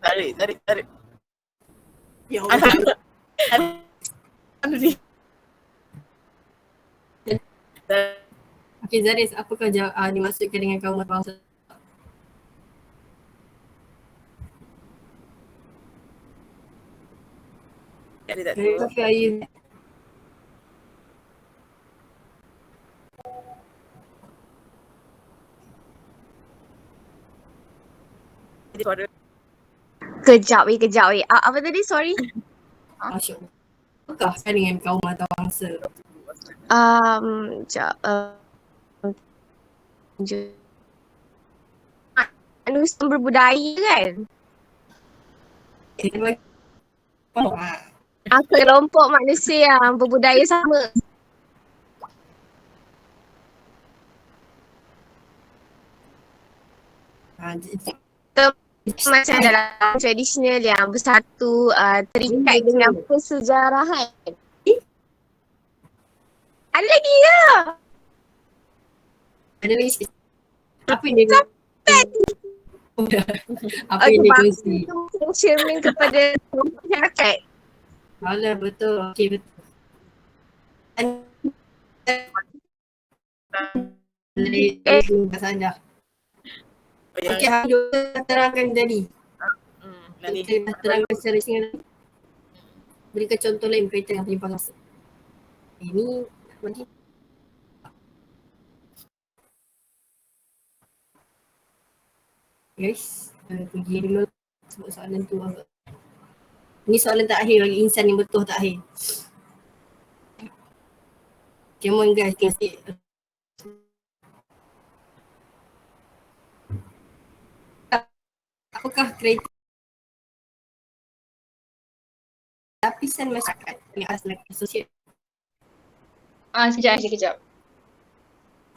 Tarik. ya Allah. Okey Zaris, apakah dimaksudkan dengan kaum bangsa? Ada tak tu? Tapi ayu Suara. kejap weh. Apa tadi? Sorry. Masya Allah. Apakah dengan kaum atau bangsa? Manusia berbudaya kan? Kita bagi Kelompok manusia yang berbudaya sama. Macam dalam tradisional yang bersatu terikat dengan persejarahan. Ada lagi ya? ada lagi sikit. Apa yang dia apa yang dia kongsi? Cermin kepada masyarakat. Alah betul. Okey betul. Tak sadar. Okey, Hamid dah terangkan tadi. Nanti Kita dah terangkan secara singkat tadi. Berikan contoh lain berkaitan dengan penyimpanan masa. Ini bagi guys, pergi dulu sebab soalan tu agak. Ini soalan terakhir bagi insan yang betul terakhir. Come on guys, kasi apakah kriteria lapisan masyarakat yang asal sosial? Sekejap.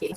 Okay.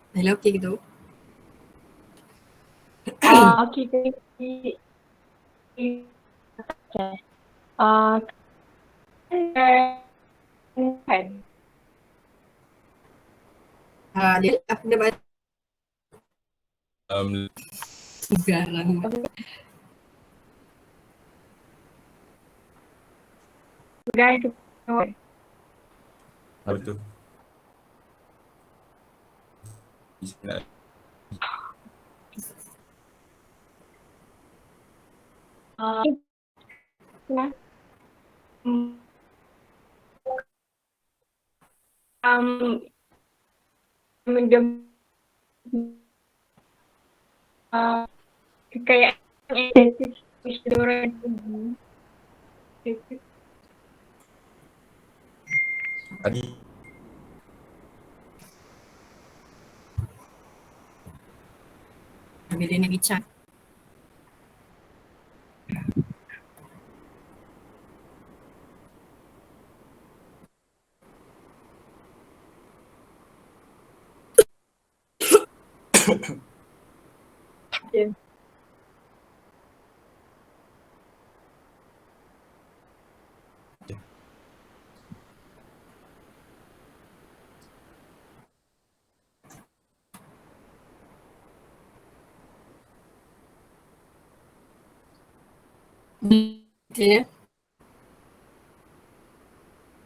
Hello, okay gitu. Okay, jadi kan Dia aku dah baca garang. sudah itu Apa tu? Nak nah. Menjadi kekayaan estetik orang tadi Bila nak bincang. Ya.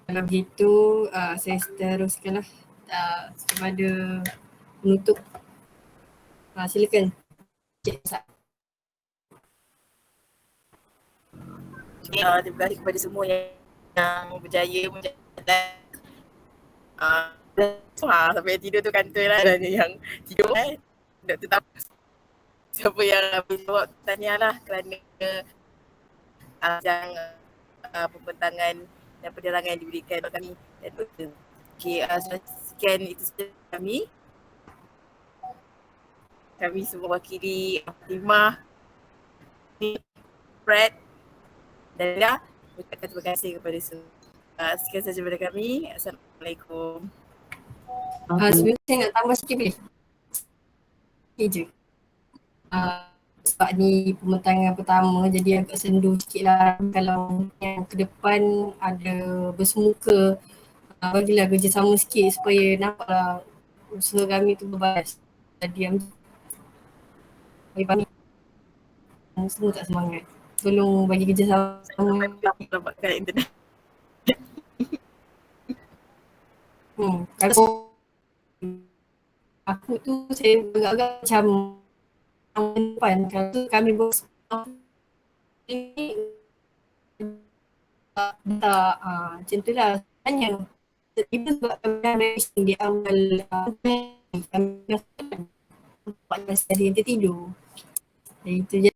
Kalau begitu saya teruskanlah kepada penutup. Silakan. Cik Sat. Terima kasih kepada semua yang berjaya menjalankan sampai tidur tu kantor lah, dan yang tidur tetap siapa yang jawab tanya lah kerana pembentangan dan penerangan yang diberikan kepada kami. Okay, sekian itu sahaja kami. Kami semua wakili Fatimah, Fred dan Lia. Ucapkan terima kasih kepada semua. Sekian sahaja daripada kami. Assalamualaikum. Sebenarnya saya nak tambah sikit boleh? Okay je. Sebab ni pembentangan pertama jadi agak sendu sikit lah. Kalau yang ke depan ada bersemuka, bagilah kerjasama sikit supaya nampaklah usaha kami tu berbalas. Diam je. Bagi kami semua tak semangat. Tolong bagi kerjasama. Dapatkan internet. Kalau aku tu saya agak-agak macam depan kalau tu kami bos ini tak macam tu lah tanya tiba sebab kami di awal kami nampak ada yang tertidur. Jadi itu je.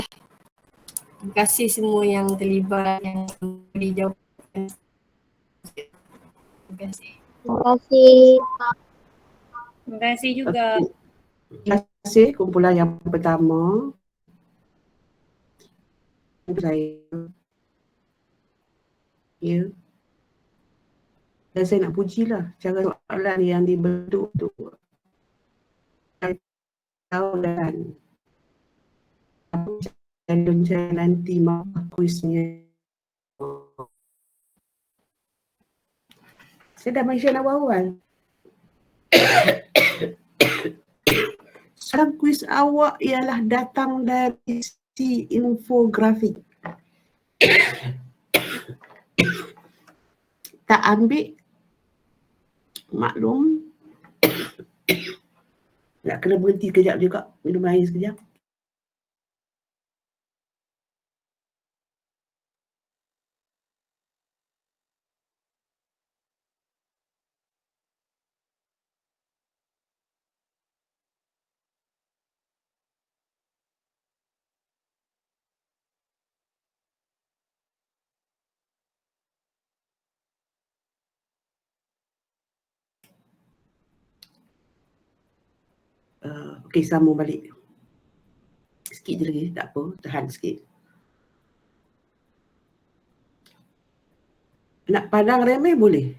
Terima kasih semua yang terlibat, yang beri jawapan. Terima kasih. Terima kasih. Terima kasih juga. Terima kasih kumpulan yang pertama. Saya. Ya. Dan saya nak pujilah cara soalan yang dibentuk tu. Saya tahu dan saya nanti mau kuisnya. Saya dah mention awal-awal. Sekarang kuis awak ialah datang dari si infografik. Tak ambil maklum. Nak kena berhenti kejap juga. Minum air sekejap. Okey, sambung balik. Sikit je lagi, tak apa. Tahan sikit. Nak pandang remeh boleh.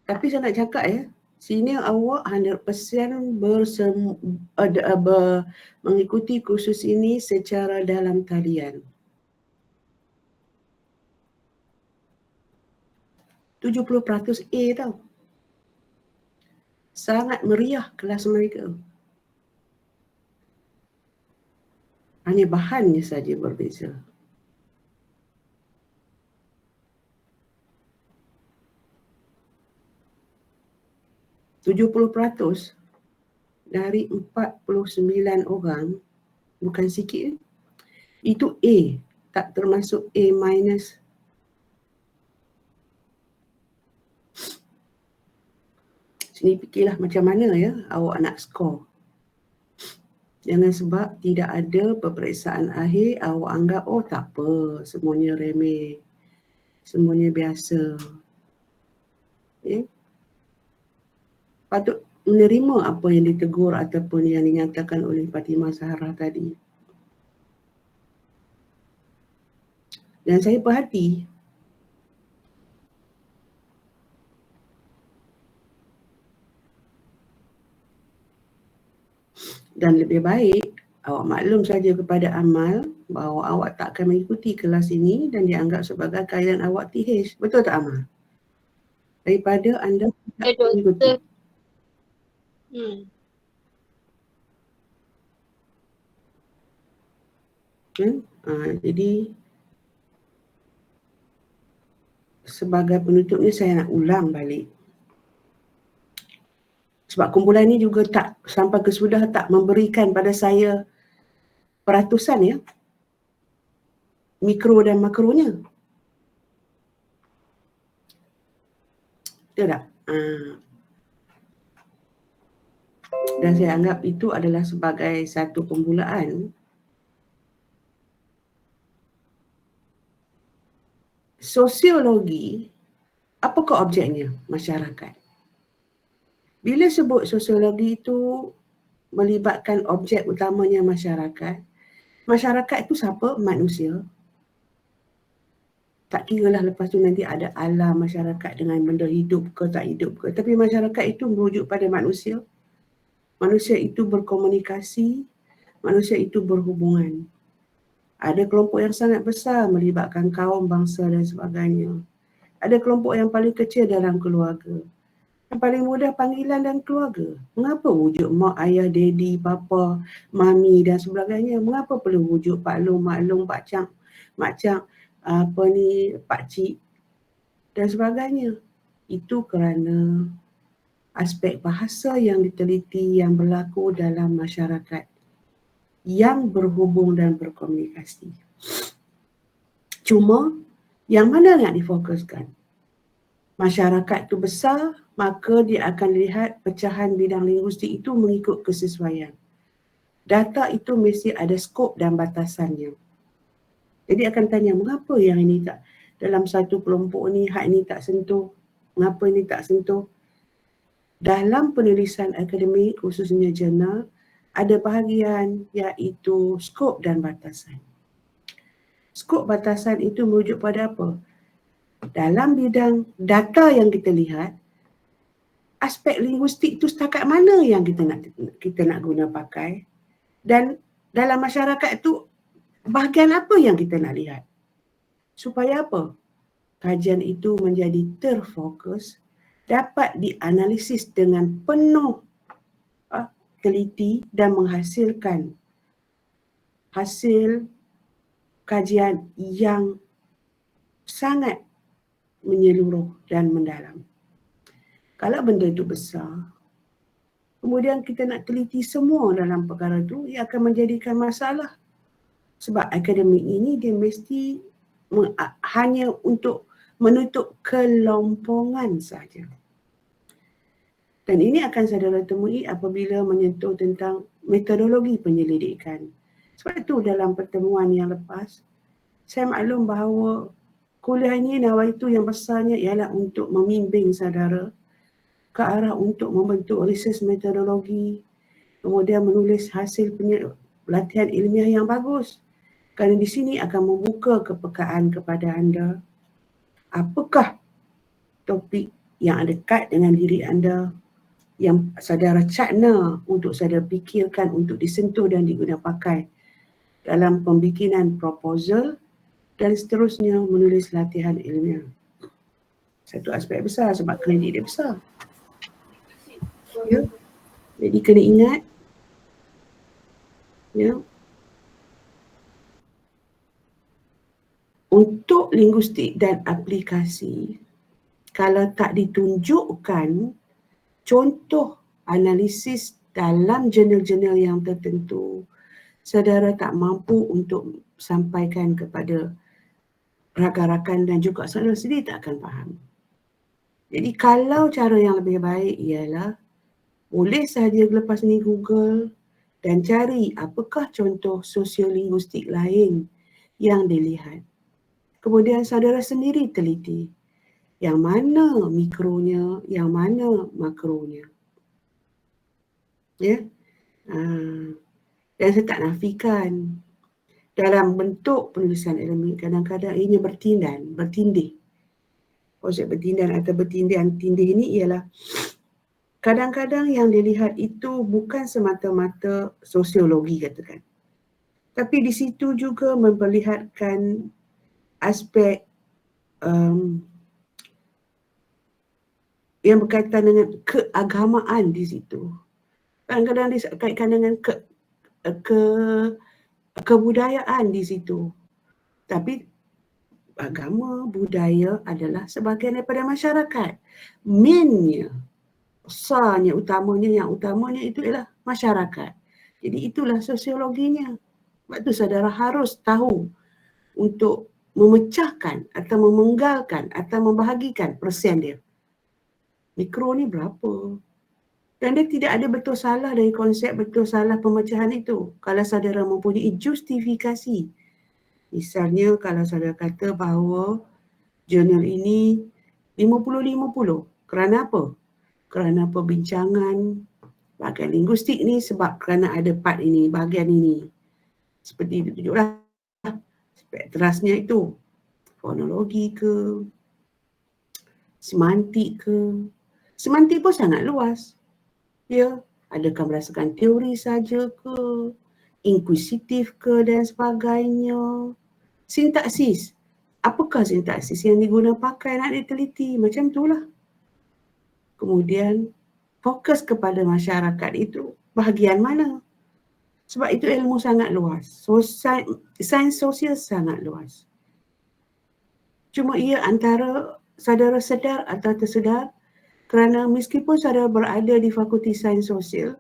Tapi saya nak cakap ya, senior awak 100% mengikuti kursus ini secara dalam talian. 70% A tau. Sangat meriah kelas mereka. Hanya bahannya saja berbeza. %70 dari 49 orang, bukan sikit, itu A, tak termasuk A minus. Sini fikirlah macam mana ya awak nak skor. Jangan sebab tidak ada peperiksaan akhir, awak anggap oh tak apa, semuanya remeh, semuanya biasa. Okay? Patut menerima apa yang ditegur ataupun yang dinyatakan oleh Fatimah Zahra tadi. Dan saya perhati, dan lebih baik awak maklum saja kepada Amal bahawa awak tak akan mengikuti kelas ini dan dianggap sebagai kaitan awak TH. Betul tak Amal? Daripada anda tak mengikuti. Jadi sebagai penutupnya saya nak ulang balik. Sebab kumpulan ini juga tak sampai ke sudah tak memberikan pada saya peratusan ya. Mikro dan makronya. Betul tak? Dan saya anggap itu adalah sebagai satu permulaan. Sosiologi, apakah objeknya? Masyarakat. Bila sebut sosiologi itu melibatkan objek utamanya masyarakat, masyarakat itu siapa? Manusia. Tak kiralah lepas tu nanti ada alam masyarakat dengan benda hidup ke tak hidup ke. Tapi masyarakat itu merujuk pada manusia. Manusia itu berkomunikasi, manusia itu berhubungan. Ada kelompok yang sangat besar melibatkan kaum, bangsa dan sebagainya. Ada kelompok yang paling kecil dalam keluarga. Yang paling mudah panggilan dan keluarga. Mengapa wujud mak, ayah, daddy, bapa, mami dan sebagainya? Mengapa perlu wujud pak long, mak long, pak cang, pak cik dan sebagainya? Itu kerana aspek bahasa yang diteliti yang berlaku dalam masyarakat yang berhubung dan berkomunikasi. Cuma yang mana nak difokuskan? Masyarakat itu besar, maka dia akan lihat pecahan bidang linguistik itu mengikut kesesuaian. Data itu mesti ada skop dan batasannya. Jadi akan tanya, mengapa yang ini tak, dalam satu kelompok ni, hak ini tak sentuh, mengapa ini tak sentuh? Dalam penulisan akademik khususnya jurnal, ada bahagian iaitu skop dan batasan. Skop batasan itu merujuk pada apa? Dalam bidang data yang kita lihat, aspek linguistik itu setakat mana yang kita nak guna pakai, dan dalam masyarakat itu bahagian apa yang kita nak lihat. Supaya apa? Kajian itu menjadi terfokus, dapat dianalisis dengan penuh teliti dan menghasilkan hasil kajian yang sangat menyeluruh dan mendalam. Kalau benda itu besar, kemudian kita nak teliti semua dalam perkara itu, ia akan menjadikan masalah. Sebab akademik ini dia mesti hanya untuk menutup kelompongan saja. Dan ini akan saudara temui apabila menyentuh tentang metodologi penyelidikan. Sebab itu dalam pertemuan yang lepas, saya maklum bahawa kuliah ini nawaitu yang besarnya ialah untuk membimbing saudara ke arah untuk membentuk research metodologi, kemudian menulis hasil latihan ilmiah yang bagus. Kerana di sini akan membuka kepekaan kepada anda. Apakah topik yang dekat dengan diri anda, yang saudara cakna untuk saudara fikirkan untuk disentuh dan diguna pakai dalam pembikinan proposal dan seterusnya menulis latihan ilmiah. Satu aspek besar sebab kredit dia besar. Ya. Jadi kena ingat, ya, untuk linguistik dan aplikasi, kalau tak ditunjukkan contoh analisis dalam jurnal-jurnal yang tertentu, saudara tak mampu untuk sampaikan kepada rakan-rakan dan juga saudara sendiri tak akan faham. Jadi kalau cara yang lebih baik ialah boleh sahaja lepas ni Google dan cari apakah contoh sosiolinguistik lain yang dilihat. Kemudian saudara sendiri teliti yang mana mikronya, yang mana makronya. Ya. Dan saya tak nafikan dalam bentuk penulisan ilmiah kadang-kadang ianya bertindih. Konsep bertindan atau bertindih ini ialah kadang-kadang yang dilihat itu bukan semata-mata sosiologi katakan. Tapi di situ juga memperlihatkan aspek yang berkaitan dengan keagamaan di situ. Kadang-kadang dikaitkan dengan kebudayaan di situ. Tapi agama, budaya adalah sebahagian daripada masyarakat. Mainnya, besarnya, yang utamanya itu ialah masyarakat. Jadi itulah sosiologinya. Sebab itu saudara harus tahu untuk memecahkan atau memenggalkan atau membahagikan persen dia. Mikro ni berapa? Dan dia tidak ada betul salah dari konsep betul salah pemecahan itu. Kalau saudara mempunyai justifikasi. Misalnya kalau saudara kata bahawa jurnal ini 50-50. Kerana apa? Kerana perbincangan bahagian linguistik ni sebab kerana ada part ini, bahagian ini. Seperti itu tunjuklah spektrasnya itu. Fonologi ke, semantik ke. Semantik pun sangat luas. Ya, adakah berdasarkan teori saja ke, inkuisitif ke dan sebagainya. Sintaksis. Apakah sintaksis yang diguna pakai nak diteliti? Macam itulah. Kemudian fokus kepada masyarakat itu bahagian mana? Sebab itu ilmu sangat luas. Sains sosial sangat luas. Cuma ia antara saudara sedar atau tersedar kerana meskipun saudara berada di Fakulti Sains Sosial,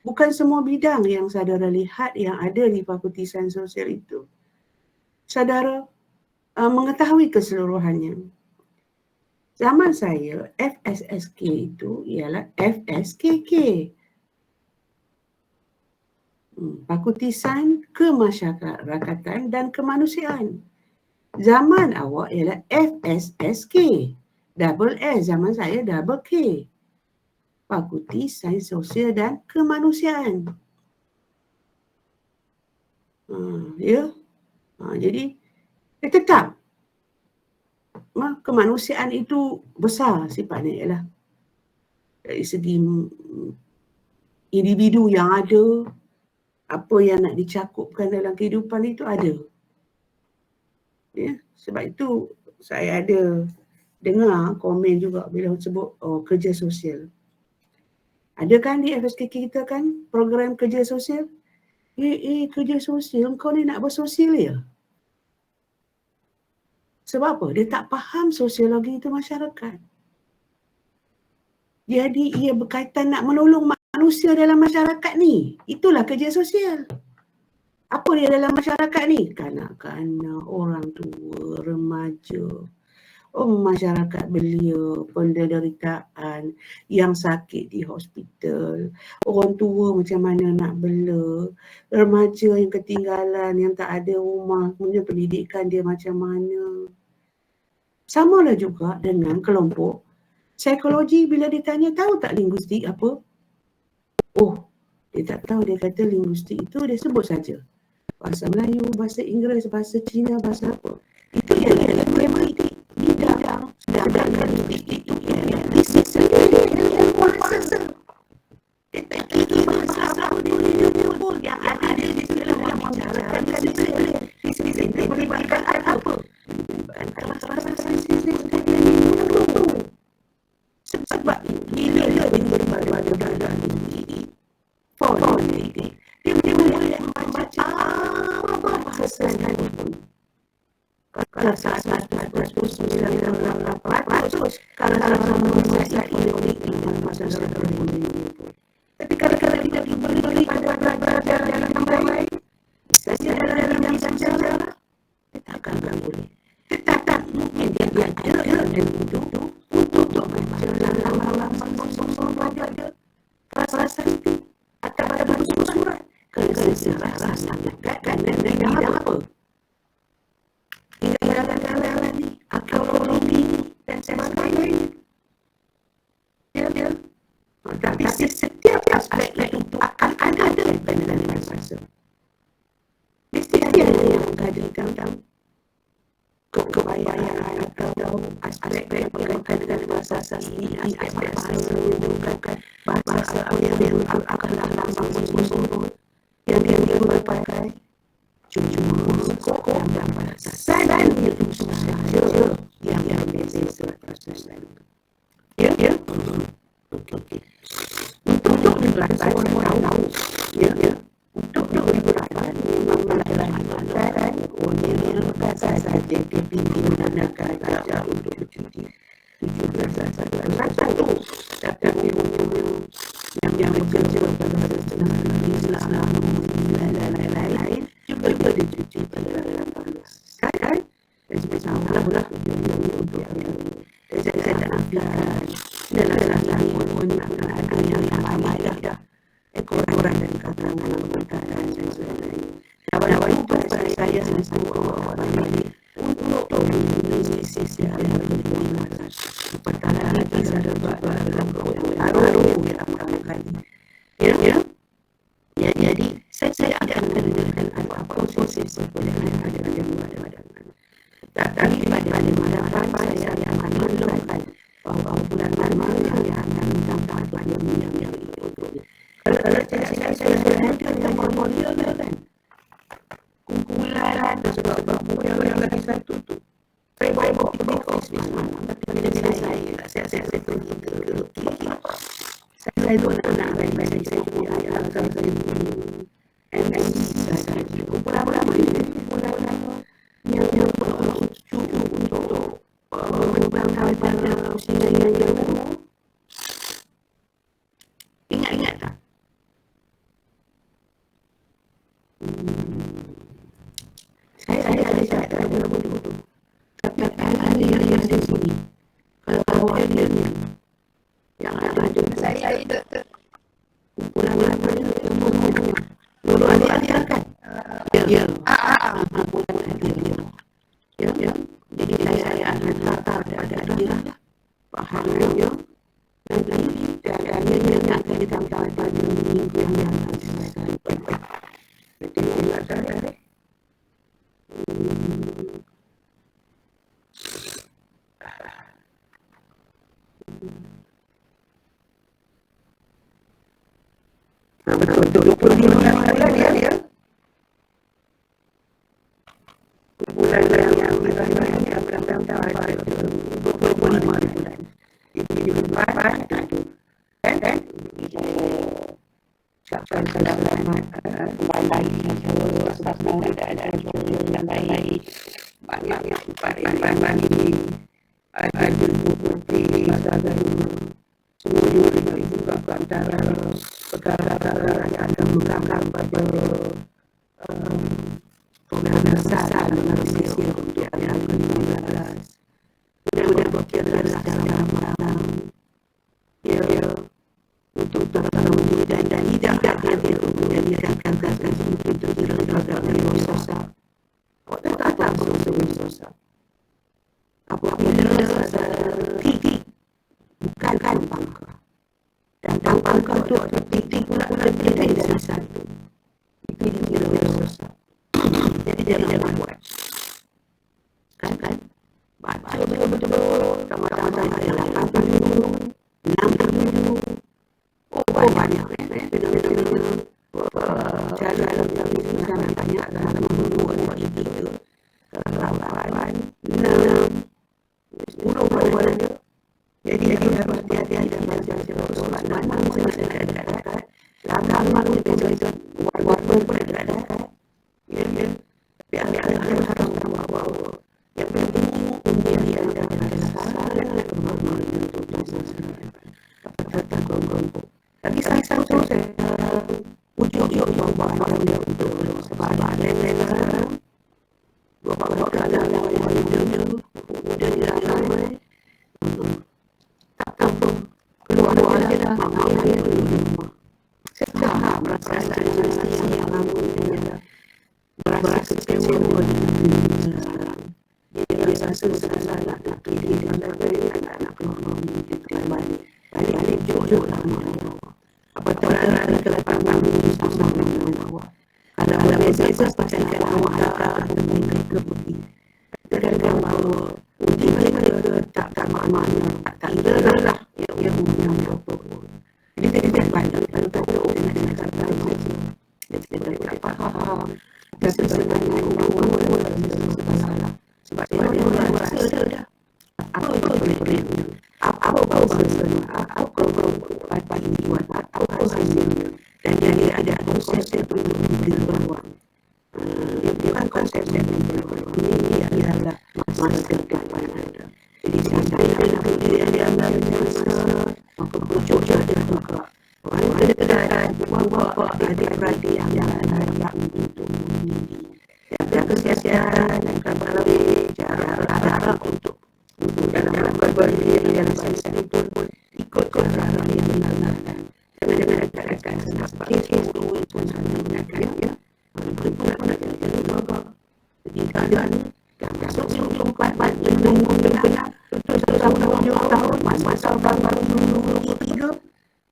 bukan semua bidang yang saudara lihat yang ada di Fakulti Sains Sosial itu saudara mengetahui keseluruhannya. Zaman saya, FSSK itu ialah FSKK. Fakulti Sains Kemasyarakatan dan Kemanusiaan. Zaman awak ialah FSSK. Double S, zaman saya double K. Fakulti Sains Sosial dan Kemanusiaan. Jadi tetap kemanusiaan itu besar sifatnya, ialah dari segi individu yang ada, apa yang nak dicakupkan dalam kehidupan itu ada. Sebab itu saya ada dengar komen juga bila sebut kerja sosial. Ada kan di FSKK kita kan program kerja sosial? Kerja sosial, kau ni nak bersosial ya? Sebab apa? Dia tak faham sosiologi itu masyarakat. Jadi ia berkaitan nak menolong manusia dalam masyarakat ni. Itulah kerja sosial. Apa dia dalam masyarakat ni? Kanak-kanak, orang tua, remaja, masyarakat belia, penderitaan, yang sakit di hospital, orang tua macam mana nak bela, remaja yang ketinggalan, yang tak ada rumah, kemudian pendidikan dia macam mana. Samalah juga dengan kelompok psikologi bila ditanya tahu tak linguistik apa? Dia tak tahu, dia kata linguistik itu dia sebut saja. Bahasa Melayu, bahasa Inggeris, bahasa Cina, bahasa apa. Itu yang memang bidang, sedangkan linguistik itu ialah disiplin yang bahasa. Itu bahasa apa dia pun yang ada di dalam membicarakan disiplin. Disiplin itu melibatkan apa? Melibatkan bahasa disiplin itu. Sebab bila dia berbagai dalam ini, dia boleh membaca bahasa sekalipun. Kalau saat kalau bahasa politik dengan bahasa sekalipun. Tapi kalau kita diberi pada belajar dalam yang lain, saja dalam yang saja, kita akan boleh. Tetapi mungkin dia ada dan untuk membaca dalam belajar bahasa itu atau pada surat. Kalau sejarah rasanya kan dan apa? Tinggal ni, arkeologi dan sebagainya. Tapi setiap aspek itu akan ada kaitan dengan bahasa. Mesti ada yang ada tentang kebayaan atau aspek yang berkaitan dengan bahasa asli, aspek bahasa yang menggunakan bahasa yang akan langsung disebut yang dipakai cuma dalam bahasa dan itu saja yang berbeza bahasa lain. Ya. Okey. Untuk dibelajar tahu untuk dibelajar mengajarkan orang bahasa saja pimpinan negara untuk bercuti 17 tapi yang bekerja pada Islam lain juga dicuti pada 18 kan? Dan sebagainya untuk dan saya tak nampak dalam ada yang ramai dah ekoran dan katangan perkataan dan sebagainya. Lawan itu saya untuk sisi yang pertama lagi saya dalam baru yang kali. Ya, jadi saya akan mendengarkan apa proses yang ada. Tapi pada mana saya akan menentukan bahawa bulan mana yang akan mendapat yang itu. Kalau saya yang memulai kan kumpulan sebab yang lagi satu tu saya bawa office malam tapi bila saya pergi ke saya nak baik saya punya ayah saya MC saya kumpulan yang cukup untuk mengembangkan pada usia yang jauh. Ingat tak? Saya ada cakap dalam betul-betul. Tapi ada yang ada di sini. Kalau ada ni, yang ada saya doktor. Kumpulan apa ni? Dulu ada kan? Ya. Kumpulan ada dia. Ya. Jadi saya akan latar ada dia. Pahamnya. Nanti dan untuk 25 hari ya. Bulan yang akan pada 25 hari bulan. Ini berlepas itu. Kan? Ucapkan selamat kembali sebab ada cuaca yang baik. Banyak yang pagi ada putih sebagainya. Semua diberi juga antara perkara-perkara yang akan menggambar pada program besar Malaysia untuk hari 15. Mudah-mudahan berkira secara matang. Ya, untuk terlalu dan tidak hadir untuk menjadikan gagasan itu tidak berdosa. Tak berdosa. Apabila titik bukan pangkal dan pangkal itu ada titik pula lebih dari satu. Itu tidak berdosa. Jadi jangan buat. Kan? Baca betul-betul. Sama-sama adalah 87, 67. Banyak. Jalan yang sangat banyak dalam 2, 3, 8, 6, 10 banyak. Jadi harus hati-hati dan baca terus. Mana masih ada dekat. Lama itu warna berada dekat. Ya. Tapi harus tahu bahawa yang penting dunia yang ada salah kemampuan untuk masalah. Kata kelompok. Tapi saya ujung bawa dia untuk sebab lain-lain bawa kalau dia ramai tak tahu keluar dia dah mengambil rumah. Saya merasa yang namanya berasa kecewa dengan sekarang. Dia rasa salah tak pilih anak-anak keluar itu kembali. Balik jujur lah mereka. Apatah ada kelapangan di sama dengan awak. Kalau biasa pasal awak ada mereka pergi. Kadang-kadang bahawa uji mereka tak mana tak kira lah yang punya apa pun. Jadi tidak banyak kalau tak ada orang yang kata saja. Jadi tak faham. Dan sebenarnya orang salah. Sebab dia rasa dah. Apa boleh apa sebenarnya apa pagi buat apa hasilnya dan dia ada proses pembunuhan. Dia bukan konsep yang ini adalah masa depan ada. Jadi saya dia ambil masa maka bercuca dia juga orang terdekat bawa adik-beradik yang layak untuk ini. Ada kesiasiaan dan kembali cara untuk dalam berbagi dalam saya pun ikut cara yang dilakukan. Jangan katakan sebab itu sebenarnya ya. Benar-benar jadi bapak. Jadi keadaan yang masuk tempat menunggu dengan terus tahun masa baru 23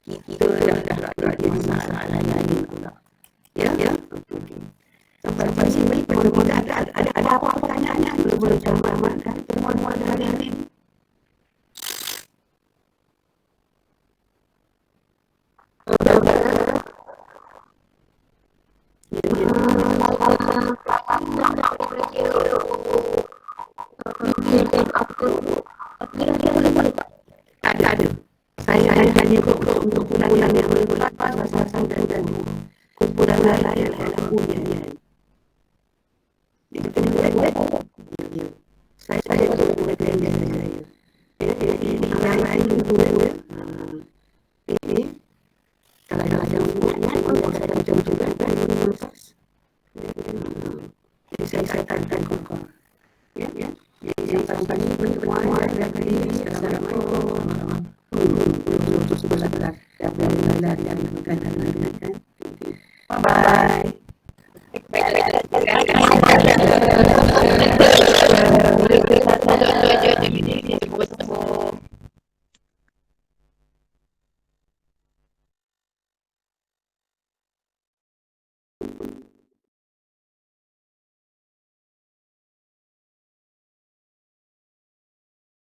kita dah jadi masalah lain pula. Ya. Sampai sini pun ada apa pertanyaan boleh jawab kan temuan hari ini. Ada. Saya hanya untuk bulan yang berlepas masa dan kumpulan lain dalam punya. Saya berbuat saya. Ini yang lain itu. Ini kalau ada punya saya macam juga kan proses. Jadi saya tanya kau. Ya. Jadi sampai ini pertemuan dan ini assalamualaikum. Untuk sebelah dan bye. Bye.